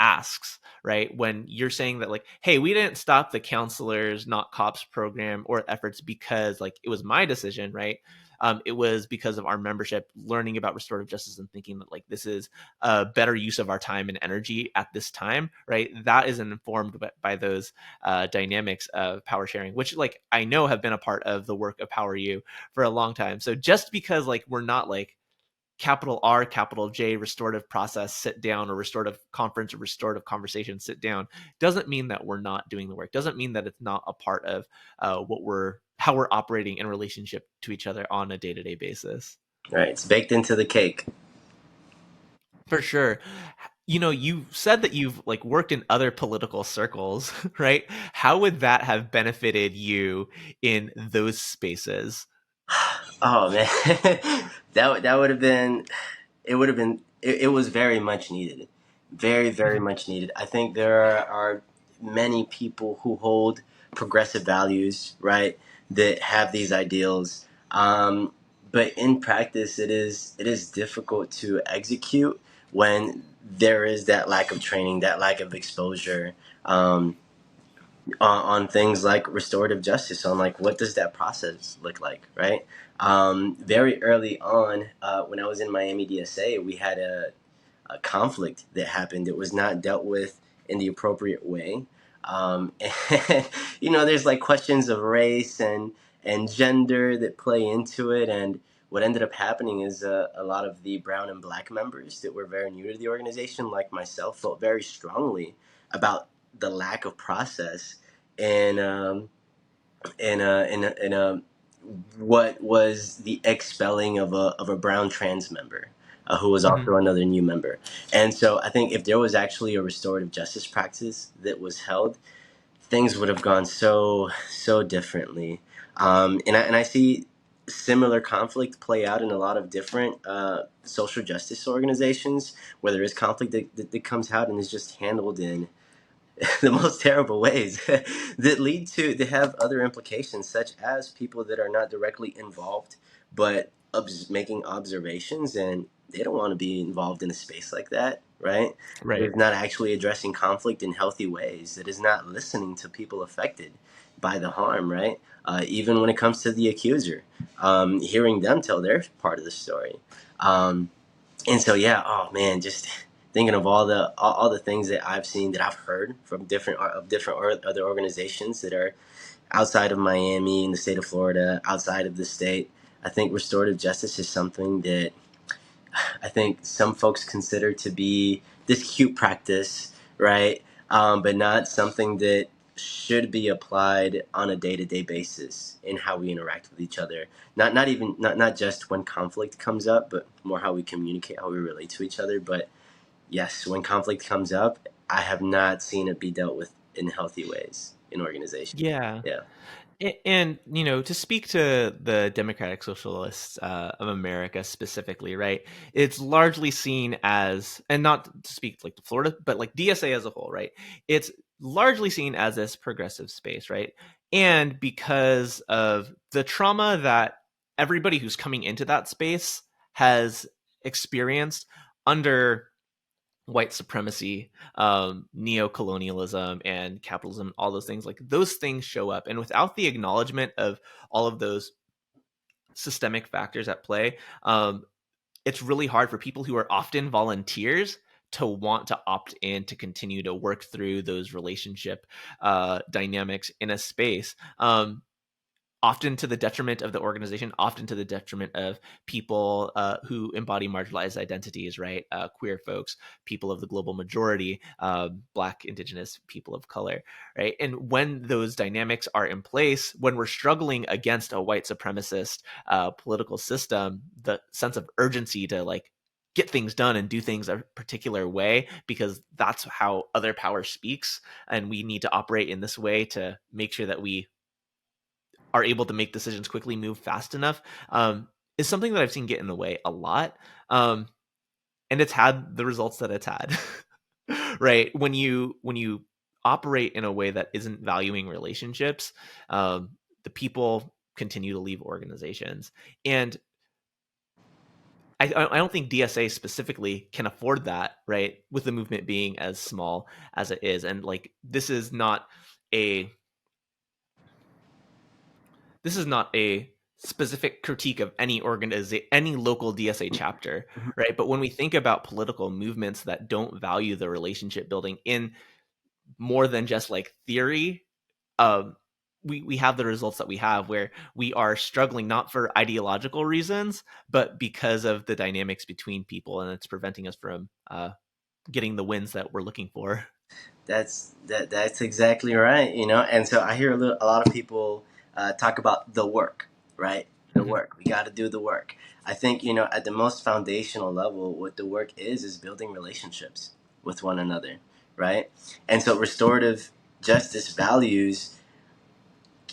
asks, right? When you're saying that, like, hey, we didn't stop the counselors, not cops program or efforts because like it was my decision, right? It was because of our membership learning about restorative justice and thinking that like this is a better use of our time and energy at this time, right? That is informed by those dynamics of power sharing, which like I know have been a part of the work of Power U for a long time. So just because like we're not like capital R, capital J, restorative process, sit down, or restorative conference or restorative conversation, sit down, doesn't mean that we're not doing the work. Doesn't mean that it's not a part of what we're how we're operating in relationship to each other on a day-to-day basis. Right, it's baked into the cake. For sure. You said that you've like worked in other political circles, right? How would that have benefited you in those spaces? Oh man, that would have been, it was very much needed, very Mhm. much needed. I think there are many people who hold progressive values, right, that have these ideals, but in practice it is difficult to execute when there is that lack of training, that lack of exposure, um, on things like restorative justice, on like what does that process look like, right? Very early on, when I was in Miami DSA, we had a conflict that happened that was not dealt with in the appropriate way. And, there's like questions of race and gender that play into it. And what ended up happening is a lot of the brown and black members that were very new to the organization, like myself, felt very strongly about the lack of process and what was the expelling of a brown trans member, who was Mhm. also another new member. And so I think if there was actually a restorative justice practice that was held, things would have gone so differently. And I see similar conflict play out in a lot of different social justice organizations where there is conflict that comes out and is just handled in the most terrible ways that lead to have other implications, such as people that are not directly involved but making observations, and they don't want to be involved in a space like that, right? That Right. is not actually addressing conflict in healthy ways, that is not listening to people affected by the harm, right? Even when it comes to the accuser, hearing them tell their part of the story. And so yeah, oh man, just thinking of all the things that I've seen, that I've heard from different other organizations that are outside of Miami, in the state of Florida, outside of the state. I think restorative justice is something that I think some folks consider to be this cute practice, right? But not something that should be applied on a day to day basis in how we interact with each other. Not just when conflict comes up, but more how we communicate, how we relate to each other. But yes, when conflict comes up, I have not seen it be dealt with in healthy ways in organizations. Yeah. Yeah. And to speak to the Democratic Socialists of America specifically, right? It's largely seen as, and not to speak like to Florida, but like DSA as a whole, right? It's largely seen as this progressive space, right? And because of the trauma that everybody who's coming into that space has experienced under white supremacy, neo-colonialism, and capitalism, all those things, like those things show up. And without the acknowledgement of all of those systemic factors at play, it's really hard for people who are often volunteers to want to opt in to continue to work through those relationship dynamics in a space. Often to the detriment of the organization, often to the detriment of people who embody marginalized identities, right? Queer folks, people of the global majority, Black, Indigenous, people of color, right? And when those dynamics are in place, when we're struggling against a white supremacist political system, the sense of urgency to like get things done and do things a particular way because that's how other power speaks, and we need to operate in this way to make sure that we are able to make decisions quickly, move fast enough, is something that I've seen get in the way a lot. Um, and it's had the results that it's had. Right? When you operate in a way that isn't valuing relationships, the people continue to leave organizations. And I don't think DSA specifically can afford that, right? With the movement being as small as it is. And like a this is not a specific critique of any local DSA chapter, right? But when we think about political movements that don't value the relationship building in more than just like theory, um, we have the results that we have where we are struggling not for ideological reasons, but because of the dynamics between people, and it's preventing us from getting the wins that we're looking for. That's exactly right. And so I hear a lot of people talk about the work, right? The Mhm. work. We got to do the work. I think, at the most foundational level, what the work is building relationships with one another, right? And so restorative justice values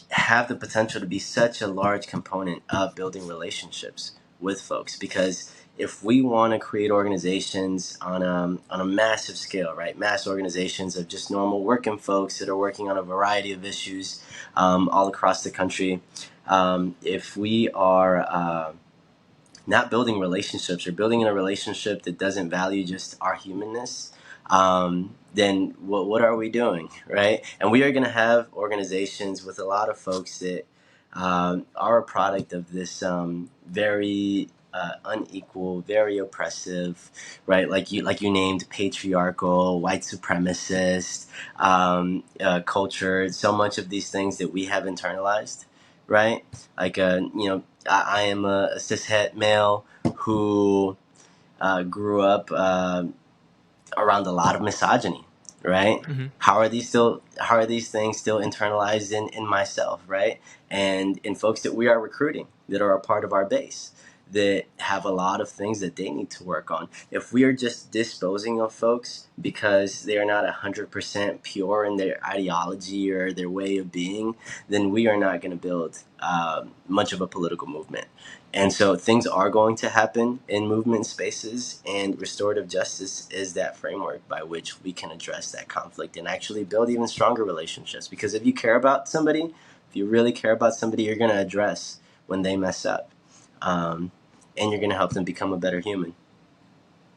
have the potential to be such a large component of building relationships with folks, because if we want to create organizations on a massive scale, right, mass organizations of just normal working folks that are working on a variety of issues all across the country, if we are not building relationships, or building in a relationship that doesn't value just our humanness, then what are we doing, right? And we are going to have organizations with a lot of folks that are a product of this very unequal, very oppressive, right? Like you named, patriarchal, white supremacist culture. So much of these things that we have internalized, right? Like I am a cishet male who grew up around a lot of misogyny, right? Mhm. How are these things still internalized in myself, right? And in folks that we are recruiting that are a part of our base, that have a lot of things that they need to work on. If we are just disposing of folks because they are not 100% pure in their ideology or their way of being, then we are not going to build much of a political movement. And so things are going to happen in movement spaces, and restorative justice is that framework by which we can address that conflict and actually build even stronger relationships. Because if you care about somebody, if you really care about somebody, you're going to address when they mess up, um, and you're going to help them become a better human.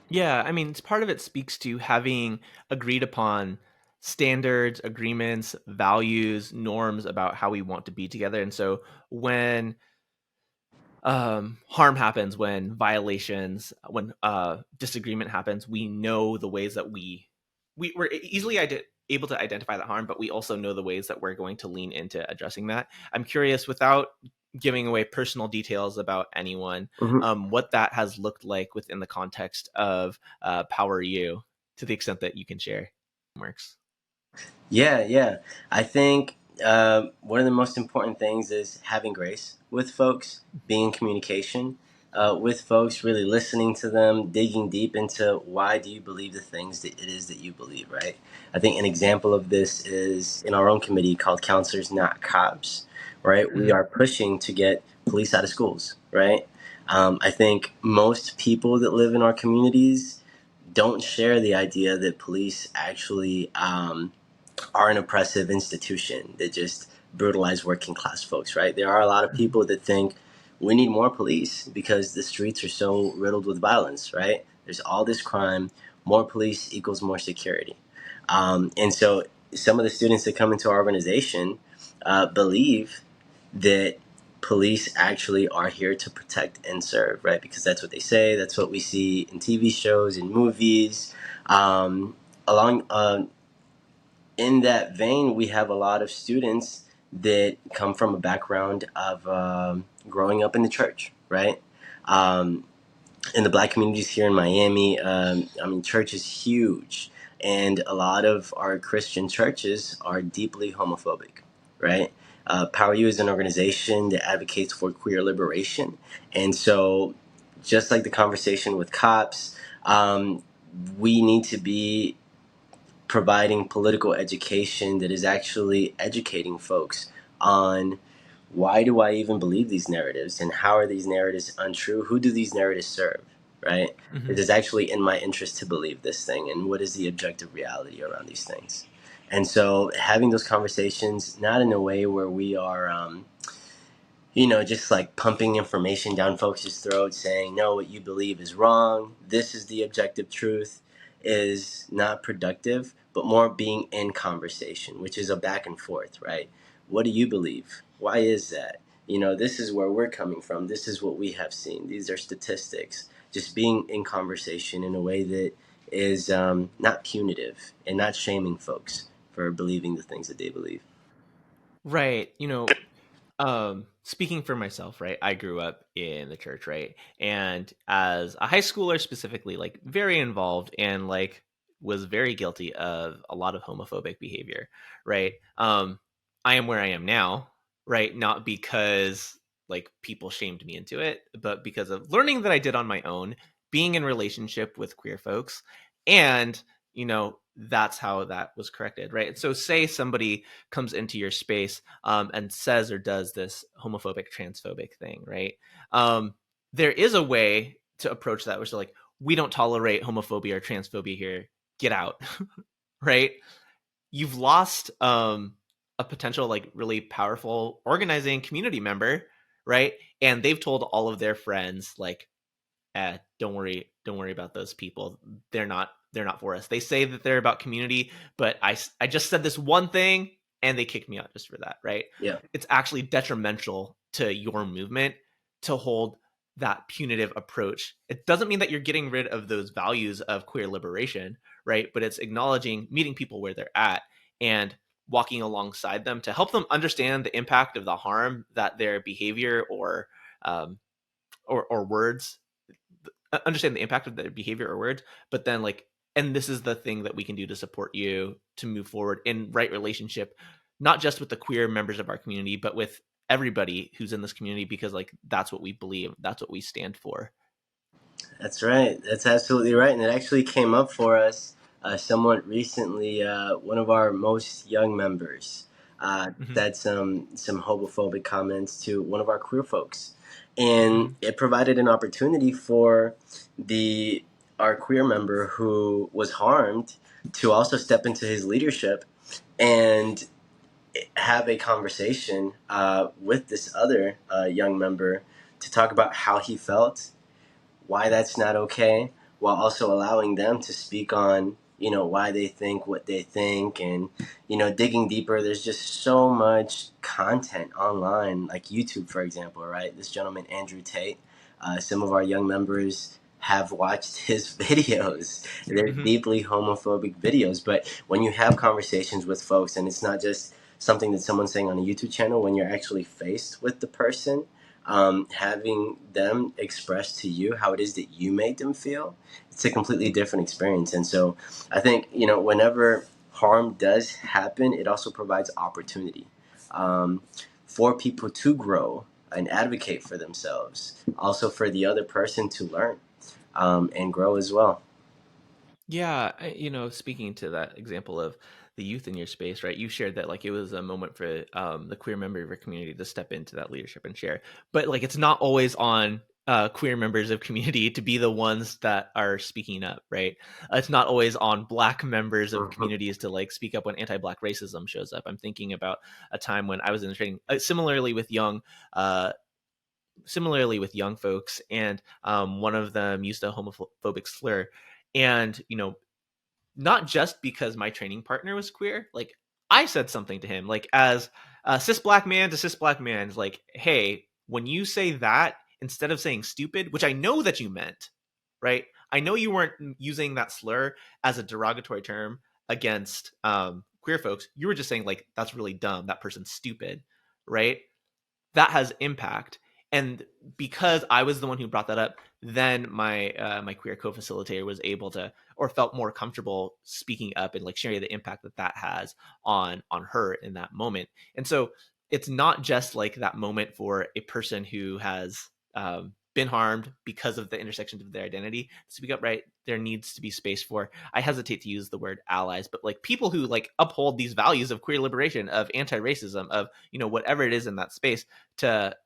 Yeah, I mean, part of it speaks to having agreed upon standards, agreements, values, norms about how we want to be together. And so when harm happens, when violations, when disagreement happens, we know the ways that we're easily able to identify that harm, but we also know the ways that we're going to lean into addressing that. I'm curious, without giving away personal details about anyone, Mm-hmm. what that has looked like within the context of Power You, to the extent that you can share. Works. Yeah, yeah. I think one of the most important things is having grace with folks, being in communication with folks, really listening to them, digging deep into why do you believe the things that it is that you believe, right? I think an example of this is in our own committee called Counselors Not Cops, right? We Mhm. are pushing to get police out of schools, right? I think most people that live in our communities don't share the idea that police actually are an oppressive institution that just brutalize working class folks, right? There are a lot of Mhm. people that think we need more police because the streets are so riddled with violence, right? There's all this crime. More police equals more security. And so some of the students that come into our organization believe that police actually are here to protect and serve, right? Because that's what they say. That's what we see in TV shows, in movies. Along in that vein, we have a lot of students that come from a background of growing up in the church, right? Um, in the black communities here in Miami, I mean, church is huge, and a lot of our Christian churches are deeply homophobic, right? Power U is an organization that advocates for queer liberation, and so just like the conversation with cops, we need to be providing political education that is actually educating folks on why do I even believe these narratives, and how are these narratives untrue? Who do these narratives serve, right? It Mhm. is actually in my interest to believe this thing, and what is the objective reality around these things? And so having those conversations, not in a way where we are just like pumping information down folks' throats saying, no, what you believe is wrong, this is the objective truth, is not productive, but more being in conversation, which is a back and forth, right? What do you believe? Why is that? This is where we're coming from. This is what we have seen. These are statistics. Just being in conversation in a way that is not punitive and not shaming folks for believing the things that they believe. Right. Speaking for myself, right? I grew up in the church, right? And as a high schooler specifically, like very involved and like was very guilty of a lot of homophobic behavior, right? I am where I am now right? Not because like people shamed me into it, but because of learning that I did on my own, being in relationship with queer folks, and that's how that was corrected, right? And so say somebody comes into your space and says or does this homophobic, transphobic thing, right? There is a way to approach that, which is like, we don't tolerate homophobia or transphobia here. Get out, right? You've lost a potential like really powerful organizing community member, right? And they've told all of their friends like, don't worry about those people. They're not for us. They say that they're about community, but I just said this one thing and they kicked me out just for that, right? Yeah. It's actually detrimental to your movement to hold that punitive approach. It doesn't mean that you're getting rid of those values of queer liberation, right? But it's acknowledging, meeting people where they're at and walking alongside them to help them understand the impact of the harm that their behavior um, or words understand the impact of their behavior or words, but then like, and this is the thing that we can do to support you to move forward in right relationship, not just with the queer members of our community, but with everybody who's in this community, because like that's what we believe, that's what we stand for. That's right. That's absolutely right. And it actually came up for us somewhat recently. One of our most young members Mm-hmm. said some homophobic comments to one of our queer folks, and Mm-hmm. it provided an opportunity for the our queer member who was harmed to also step into his leadership and have a conversation with this other young member to talk about how he felt, why that's not okay, while also allowing them to speak on why they think what they think, and digging deeper. There's just so much content online, like YouTube, for example, right? This gentleman Andrew Tate, some of our young members have watched his videos. They're Mm-hmm. deeply homophobic videos, but when you have conversations with folks and it's not just something that someone's saying on a YouTube channel, when you're actually faced with the person, having them express to you how it is that you made them feel, it's a completely different experience. And so I think, whenever harm does happen, it also provides opportunity um, for people to grow and advocate for themselves, also for the other person to learn and grow as well. Yeah, speaking to that example of the youth in your space, right? You shared that like it was a moment for the queer member of your community to step into that leadership and share, but like it's not always on queer members of community to be the ones that are speaking up, right? It's not always on Black members of Mhm. communities to like speak up when anti-Black racism shows up. I'm thinking about a time when I was in the training, uh, similarly with young folks, and one of them used a homophobic slur, and not just because my training partner was queer. Like I said something to him, like as a cis black man to cis black man, like, hey, when you say that, instead of saying stupid, which I know that you meant, right? I know you weren't using that slur as a derogatory term against queer folks. You were just saying like that's really dumb. That person's stupid, right? That has impact. And because I was the one who brought that up, then my queer co-facilitator was able to, or felt more comfortable speaking up and like sharing the impact that that has on her in that moment. And so it's not just like that moment for a person who has been harmed because of the intersections of their identity to speak up, right? There needs to be space for, I hesitate to use the word allies, but like people who like uphold these values of queer liberation, of anti-racism, of whatever it is in that space to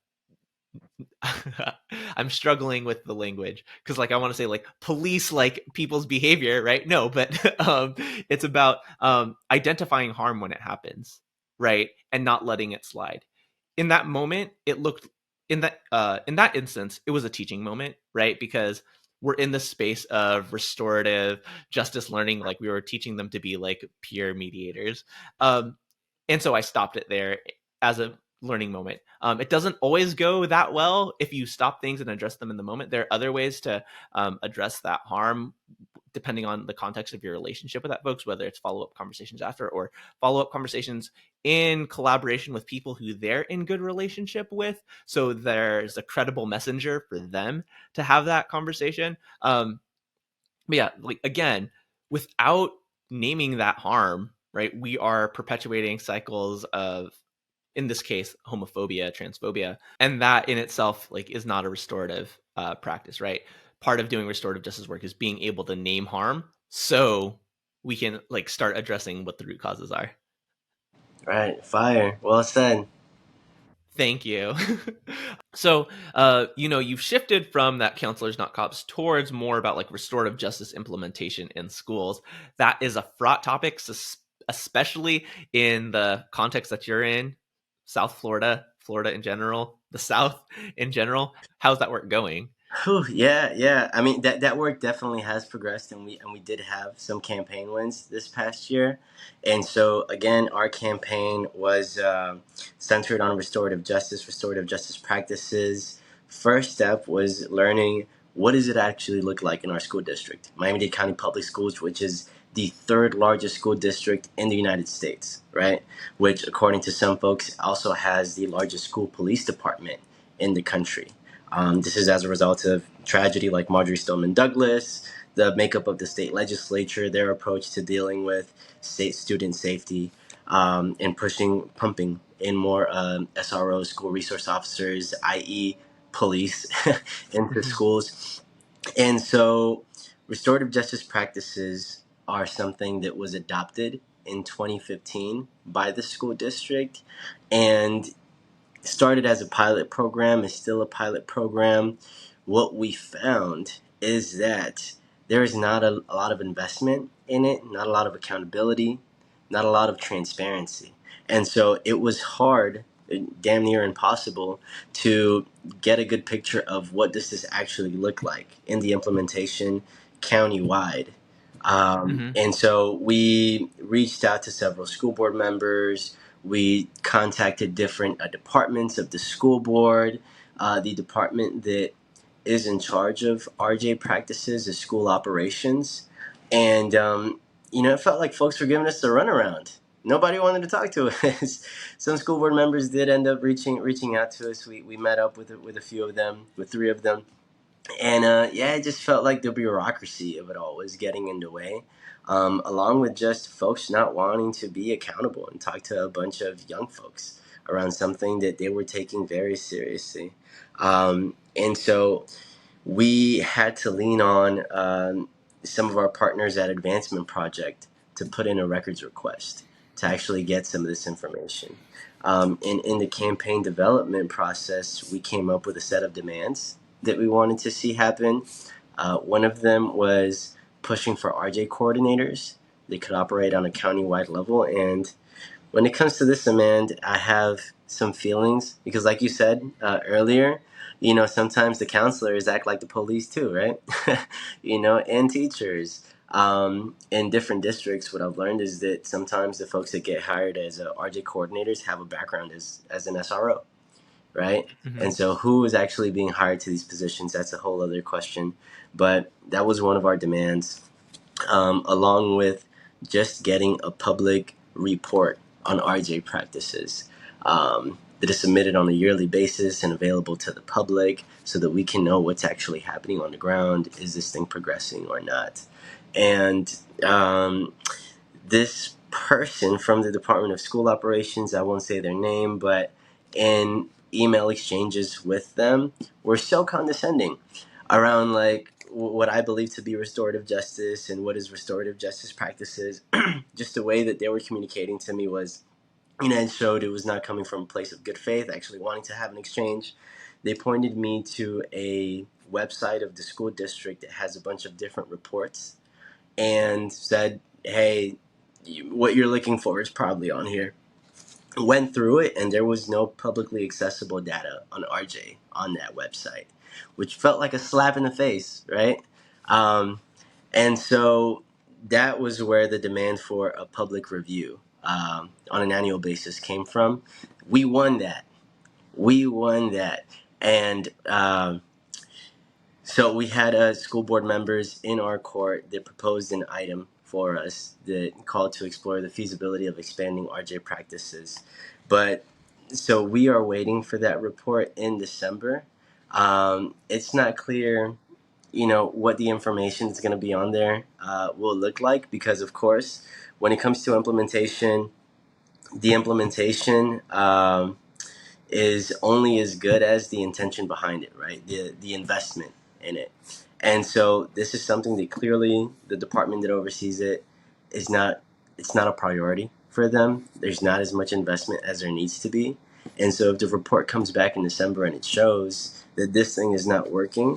I'm struggling with the language because like I want to say like police like people's behavior, right? No, but it's about identifying harm when it happens, right? And not letting it slide. In that moment, it looked, in that instance, it was a teaching moment, right? Because we're in the space of restorative justice learning, like we were teaching them to be like peer mediators. And so I stopped it there as a learning moment. It doesn't always go that well if you stop things and address them in the moment. There are other ways to address that harm depending on the context of your relationship with that folks, whether it's follow-up conversations after or follow-up conversations in collaboration with people who they're in good relationship with. So there's a credible messenger for them to have that conversation. But yeah, like again, without naming that harm, right, we are perpetuating cycles of in this case, homophobia, transphobia, and that in itself like is not a restorative practice, right? Part of doing restorative justice work is being able to name harm, so we can like start addressing what the root causes are. Right. Fire. Well said. Thank you. So, you've shifted from that counselors not cops towards more about like restorative justice implementation in schools. That is a fraught topic, especially in the context that you're in, South Florida, Florida in general, the South in general. How's that work going? Whew, yeah, yeah. I mean that work definitely has progressed, and we did have some campaign wins this past year, and so again, our campaign was centered on restorative justice practices. First step was learning what does it actually look like in our school district, Miami-Dade County Public Schools, which is the third largest school district in the United States, right? Which, according to some folks, also has the largest school police department in the country. This is as a result of tragedy like Marjorie Stoneman Douglas, the makeup of the state legislature, their approach to dealing with state student safety, and pumping in more SROs, school resource officers, i.e., police, into Mhm. schools. And so, restorative justice practices are something that was adopted in 2015 by the school district. And started as a pilot program, is still a pilot program. What we found is that there is not a lot of investment in it, not a lot of accountability, not a lot of transparency. And so it was hard, damn near impossible, to get a good picture of what does this actually look like in the implementation countywide. Mhm. And so we reached out to several school board members. We contacted different departments of the school board. The department that is in charge of RJ practices is school operations. And, it felt like folks were giving us the runaround. Nobody wanted to talk to us. Some school board members did end up reaching out to us. We met up with a few of them, with three of them, and yeah, it just felt like the bureaucracy of it all was getting in the way, along with just folks not wanting to be accountable and talk to a bunch of young folks around something that they were taking very seriously. And so we had to lean on some of our partners at Advancement Project to put in a records request to actually get some of this information. In the campaign development process, we came up with a set of demands that we wanted to see happen. One of them was pushing for RJ coordinators that could operate on a county-wide level. And when it comes to this, Amanda, I have some feelings because, like you said earlier, sometimes the counselors act like the police too, right? And teachers. In different districts, what I've learned is that sometimes the folks that get hired as RJ coordinators have a background as an SRO, right? And Mhm. so who is actually being hired to these positions, that's a whole other question. But that was one of our demands, along with just getting a public report on RJ practices that is submitted on a yearly basis and available to the public so that we can know what's actually happening on the ground. Is this thing progressing or not? And this person from the Department of School Operations, I won't say their name, but in email exchanges with them, were so condescending around like what I believe to be restorative justice and what is restorative justice practices. Just the way that they were communicating to me was, it showed it was not coming from a place of good faith, actually wanting to have an exchange. They pointed me to a website of the school district that has a bunch of different reports and said, hey, what you're looking for is probably on here. Went through it, and there was no publicly accessible data on RJ on that website, which felt like a slap in the face, right? Um, and so that was where the demand for a public review on an annual basis came from. We won that. We won that. And so we had school board members in our court that proposed an item for us that called to explore the feasibility of expanding RJ practices. But so we are waiting for that report in December. It's not clear, what the information is going to be on there will look like because, of course, when it comes to implementation, the implementation is only as good as the intention behind it, right? The investment in it. And so this is something that clearly the department that oversees it is not, it's not a priority for them. There's not as much investment as there needs to be. And so if the report comes back in December and it shows that this thing is not working,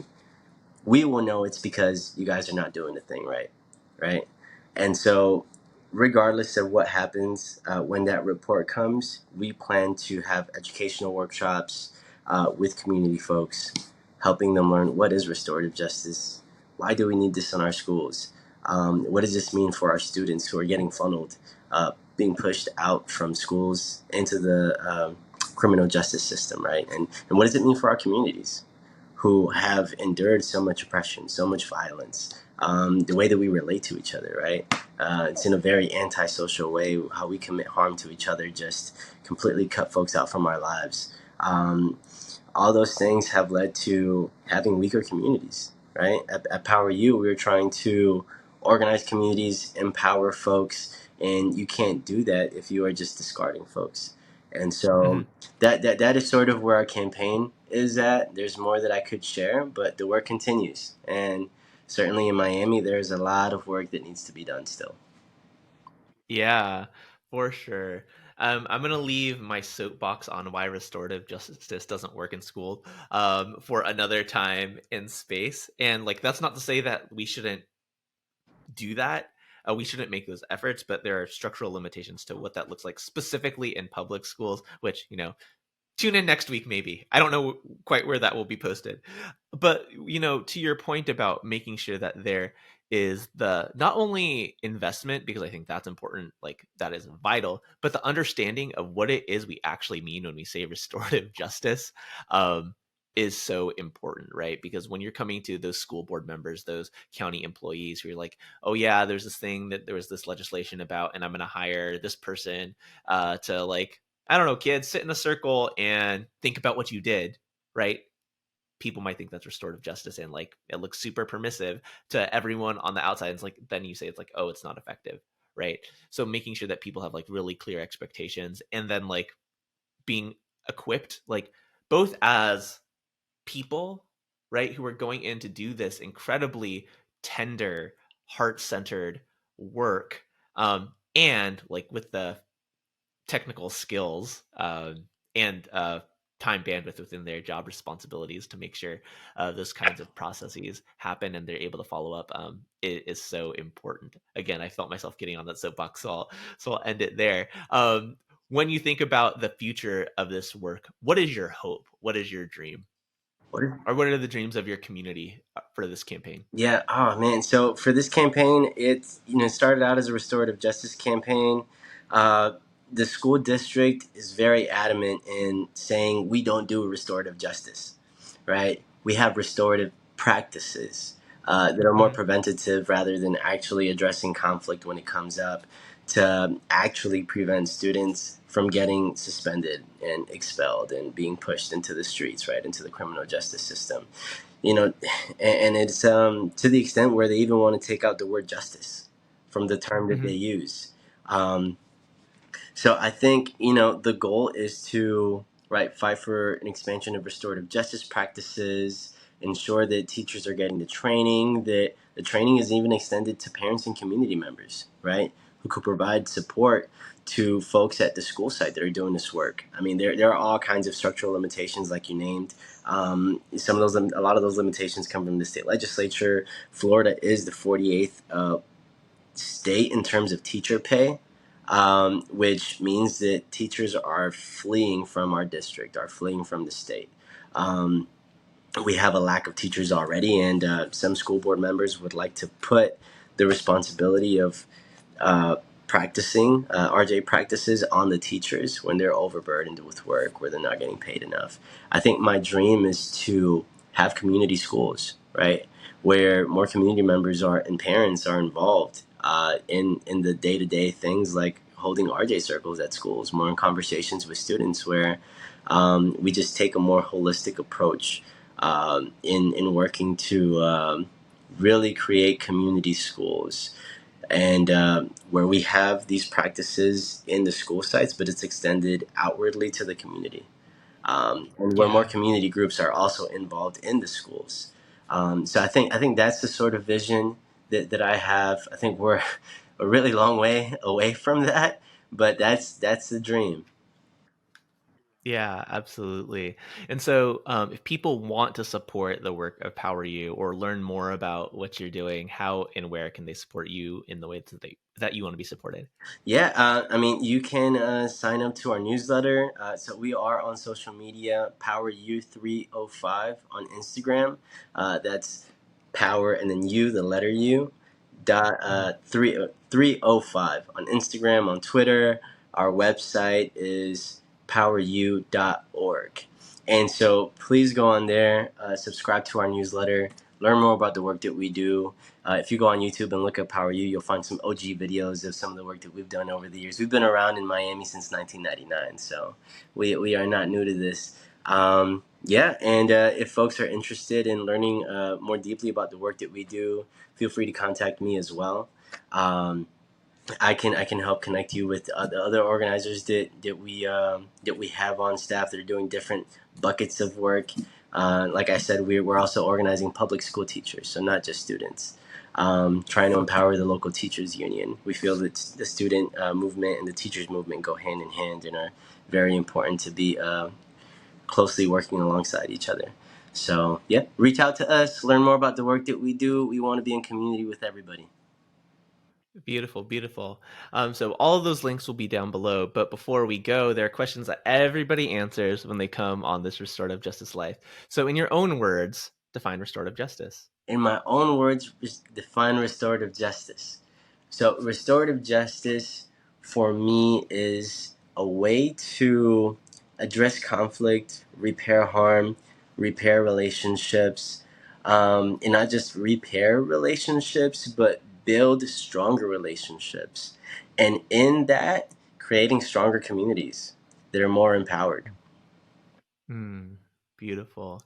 we will know it's because you guys are not doing the thing right, right? And so, regardless of what happens when that report comes, we plan to have educational workshops with community folks, helping them learn what is restorative justice, why do we need this in our schools, what does this mean for our students who are getting funneled, being pushed out from schools into the criminal justice system, right? And what does it mean for our communities who have endured so much oppression, so much violence, the way that we relate to each other, right? It's in a very antisocial way, how we commit harm to each other, just completely cut folks out from our lives. All those things have led to having weaker communities, right? At Power U, we were trying to organize communities, empower folks, and you can't do that if you are just discarding folks. And Hmm. so that is sort of where our campaign is at. There's more that I could share, but the work continues. And certainly in Miami, there's a lot of work that needs to be done still. Yeah, for sure. I'm gonna leave my soapbox on why restorative justice doesn't work in school for another time in space. And like, that's not to say that we shouldn't do that. We shouldn't make those efforts, but there are structural limitations to what that looks like specifically in public schools, which, tune in next week maybe. I don't know quite where that will be posted. But, to your point about making sure that there is the not only investment, because I think that's important, like that is vital, but the understanding of what it is we actually mean when we say restorative justice um is so important, right? Because when you're coming to those school board members, those county employees who are like, oh yeah, there's this thing that there was this legislation about, and I'm going to hire this person to, like, I don't know, kids, sit in a circle and think about what you did, right? People might think that's restorative justice, and like it looks super permissive to everyone on the outside. It's like, then you say it's like, oh, it's not effective, right? So making sure that people have like really clear expectations, and then like being equipped, like both as people, right, who are going in to do this incredibly tender, heart-centered work, and like with the technical skills and time bandwidth within their job responsibilities to make sure those kinds of processes happen and they're able to follow up is so important. Again, I felt myself getting on that soapbox, so I'll end it there. When you think about the future of this work, what is your hope? What is your dream? What is Or what are the dreams of your community for this campaign? Yeah, oh man. So for this campaign, it's, it started out as a restorative justice campaign. Uh, the school district is very adamant in saying we don't do restorative justice, right? We have restorative practices that are more Hmm. preventative rather than actually addressing conflict when it comes up to actually prevent students from getting suspended and expelled and being pushed into the streets, right, into the criminal justice system. you know and it's to the extent where they even want to take out the word justice from the term that they Hmm. use. um, so I think, the goal is to, right, fight for an expansion of restorative justice practices, ensure that teachers are getting the training, that the training is even extended to parents and community members, right, who could provide support to folks at the school site that are doing this work. I mean, there are all kinds of structural limitations, like you named. Some of those, a lot of those limitations come from the state legislature. Florida is the 48th state in terms of teacher pay, which means that teachers are fleeing from our district, are fleeing from the state. Um, we have a lack of teachers already, and some school board members would like to put the responsibility of uh, practicing RJ practices on the teachers when they're overburdened with work, where they're not getting paid enough. I think my dream is to have community schools, right, where more community members are and parents are involved in the day to day things like holding RJ circles at schools, more in conversations with students, where we just take a more holistic approach in working to really create community schools. and where we have these practices in the school sites, but it's extended outwardly to the community, and where more Yeah. community groups are also involved in the schools. So I think that's the sort of vision that I have. I think we're a really long way away from that, but that's the dream. Yeah, absolutely. And so, if people want to support the work of Power You or learn more about what you're doing, how and where can they support you in the way that you want to be supported? Yeah, I mean, you can sign up to our newsletter. So we are on social media, PowerU305 on Instagram. That's Power and then U, the letter U, dot Mhm. 305 on Instagram, on Twitter. Our website is poweru.org. And so please go on there, subscribe to our newsletter, learn more about the work that we do. If you go on YouTube and look up Power You, you'll find some OG videos of some of the work that we've done over the years. We've been around in Miami since 1999, so we are not new to this. Yeah, and if folks are interested in learning more deeply about the work that we do, feel free to contact me as well. Um, I can help connect you with the other organizers that we have on staff that are doing different buckets of work. Like I said, we're also organizing public school teachers, so not just students. Trying to empower the local teachers union. We feel that the student movement and the teachers movement go hand in hand and are very important to be closely working alongside each other. So yeah, reach out to us, learn more about the work that we do. We want to be in community with everybody. Beautiful, beautiful. So all of those links will be down below. But before we go, there are questions that everybody answers when they come on this restorative justice life. So, in your own words, define restorative justice. In my own words, define restorative justice. So, restorative justice for me is a way to address conflict, repair harm, repair relationships, and not just repair relationships, but build stronger relationships. And in that, creating stronger communities that are more empowered. Hmm, beautiful.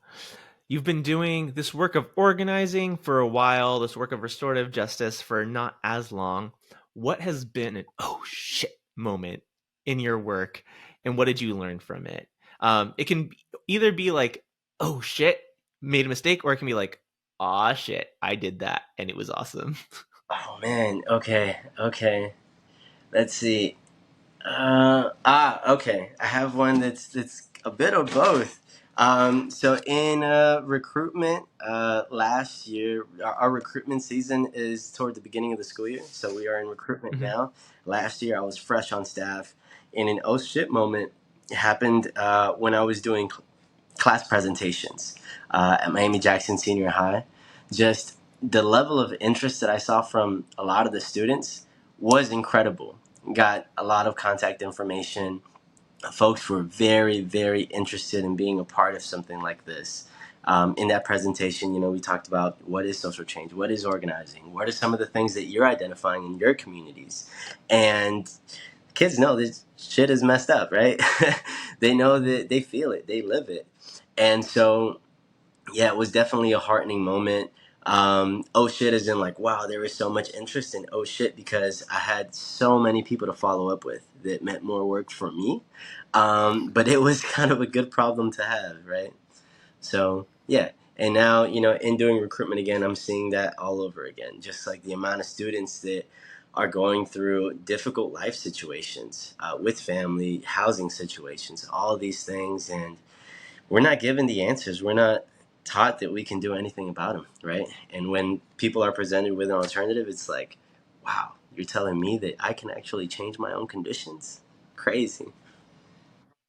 You've been doing this work of organizing for a while, this work of restorative justice for not as long. What has been an oh shit moment in your work, and what did you learn from it? It can either be like, oh shit, made a mistake, or it can be like, ah shit, I did that and it was awesome. Oh man, okay, okay. Let's see. Okay. I have one that's a bit of both. So in recruitment, last year, our recruitment season is toward the beginning of the school year. So we are in recruitment Mhm, now. Last year, I was fresh on staff, and an oh shit moment happened when I was doing class presentations at Miami Jackson Senior High. Just the level of interest that I saw from a lot of the students was incredible. Got a lot of contact information. Folks were very, very interested in being a part of something like this. In that presentation, we talked about what is social change, what is organizing, what are some of the things that you're identifying in your communities, and kids know this shit is messed up, right? They know that they feel it, they live it, and so yeah, it was definitely a heartening moment. Oh shit, as in like, wow, there was so much interest in oh shit because I had so many people to follow up with that meant more work for me. But it was kind of a good problem to have, right? So yeah, and now in doing recruitment again, I'm seeing that all over again. Just like the amount of students that are going through difficult life situations with family, housing situations, all of these things, and we're not given the answers. We're not taught that we can do anything about them, right? And when people are presented with an alternative, it's like, wow, you're telling me that I can actually change my own conditions? Crazy.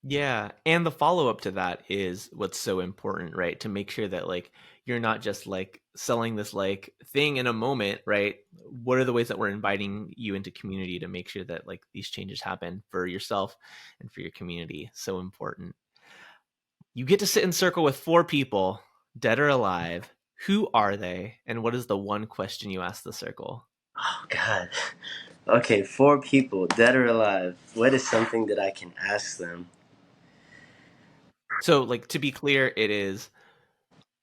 yeah, and the follow-up to that is what's so important, right? To make sure that like you're not just like selling this like thing in a moment, right? What are the ways that we're inviting you into community to make sure that like these changes happen for yourself and for your community? So important. You get to sit in circle with four people, dead or alive. Who are they, and what is the one question you ask the circle? Oh, God. Okay, four people, dead or alive. What is something that I can ask them? So, like to be clear, it is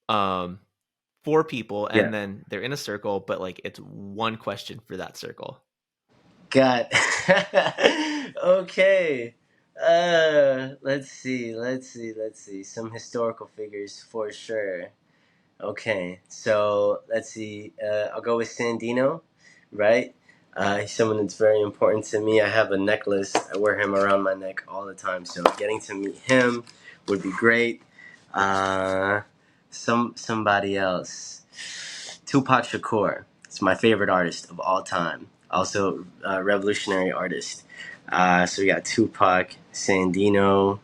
um four people, Yeah. and then they're in a circle, but like it's one question for that circle. Got. Okay. Let's see. Some historical figures for sure. Okay, so let's see. I'll go with Sandino, right? He's someone that's very important to me. I have a necklace. I wear him around my neck all the time. So getting to meet him would be great. Uh, somebody else. Tupac Shakur. It's my favorite artist of all time. Also, a revolutionary artist. So we got Tupac, Sandino,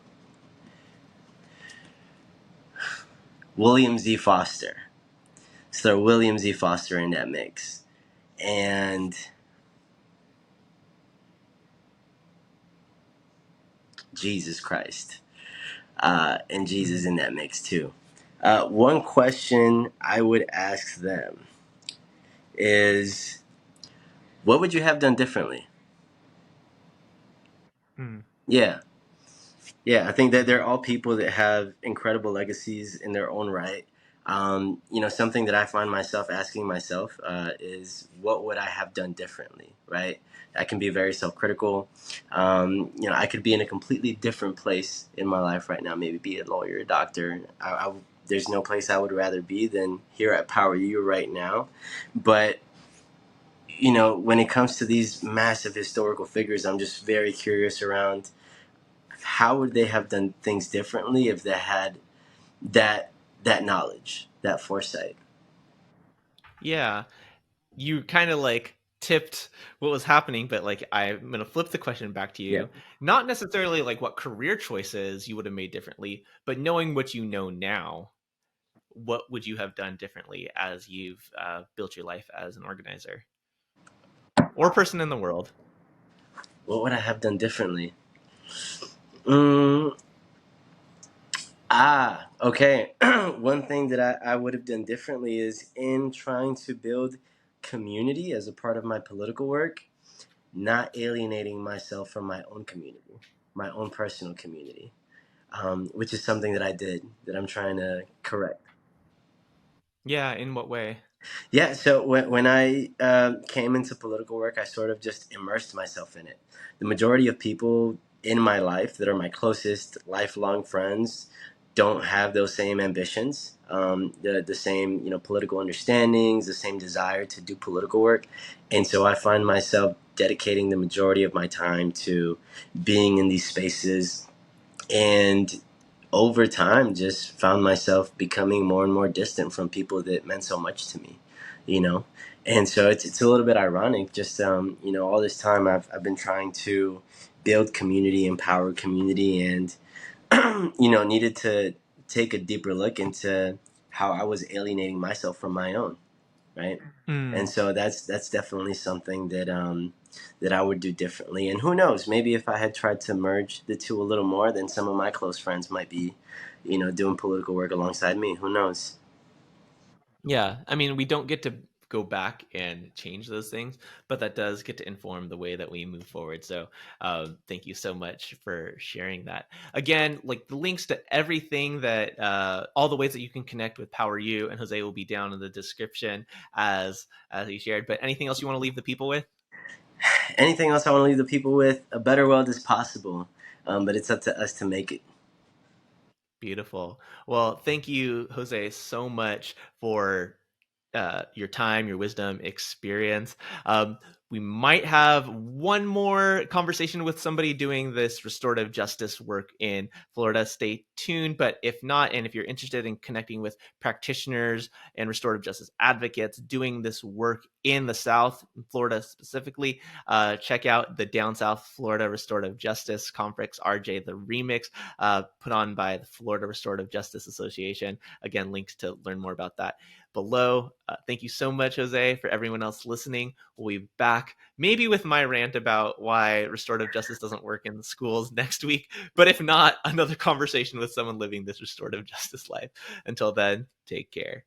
William Z. Foster. So William Z. Foster in that mix. And Jesus Christ, and Jesus in that mix too. One question I would ask them is, what would you have done differently? Mm, Yeah, yeah, I think that mm. they're all people that have incredible legacies in their own right. Something that I find myself asking myself is, what would I have done differently, right? I can be very self-critical. I could be in a completely different place in my life right now, maybe be a lawyer, a doctor. There's no place I would rather be than here at Power U right now. But, when it comes to these massive historical figures, I'm just very curious around how would they have done things differently if they had that that knowledge, that foresight. Yeah, you kind of like tipped what was happening, but like I'm gonna flip the question back to Yeah. you. Not necessarily like what career choices you would have made differently, but knowing what you know now, what would you have done differently as you've built your life as an organizer or person in the world? What would I have done differently? Mm, okay. One thing that I would have done differently is in trying to build community as a part of my political work, not alienating myself from my own community, my own personal community, which is something that I did that I'm trying to correct. Yeah, in what way? Yeah, so when I came into political work, I sort of just immersed myself in it. The majority of people in my life that are my closest lifelong friends don't have those same ambitions, the same political understandings, the same desire to do political work, and so I find myself dedicating the majority of my time to being in these spaces, and over time just found myself becoming more and more distant from people that meant so much to me, you know and so it's a little bit ironic, just all this time I've been trying to build community, empower community, and needed to take a deeper look into how I was alienating myself from my own, right? And Mm, so that's definitely something that I would do differently. And who knows, maybe if I had tried to merge the two a little more, then some of my close friends might be, doing political work alongside me. Who knows? yeah, I mean, we don't get to go back and change those things, but that does get to inform the way that we move forward. So, thank you so much for sharing that. Again, like the links to everything that, all the ways that you can connect with Power U and Jose will be down in the description as he shared. But anything else you want to leave the people with? Anything else I want to leave the people with? A better world is possible, but it's up to us to make it. Beautiful. Well, thank you, Jose, so much for your time, your wisdom, experience. We might have one more conversation with somebody doing this restorative justice work in Florida. Stay tuned. But if not, and if you're interested in connecting with practitioners and restorative justice advocates doing this work in the South, in Florida specifically, check out the Down South Florida Restorative Justice Conference, RJ the Remix, put on by the Florida Restorative Justice Association. Again, links to learn more about that below. Thank you so much, Jose. For everyone else listening, we'll be back maybe with my rant about why restorative justice doesn't work in the schools next week. But if not, another conversation with someone living this restorative justice life. Until then, take care.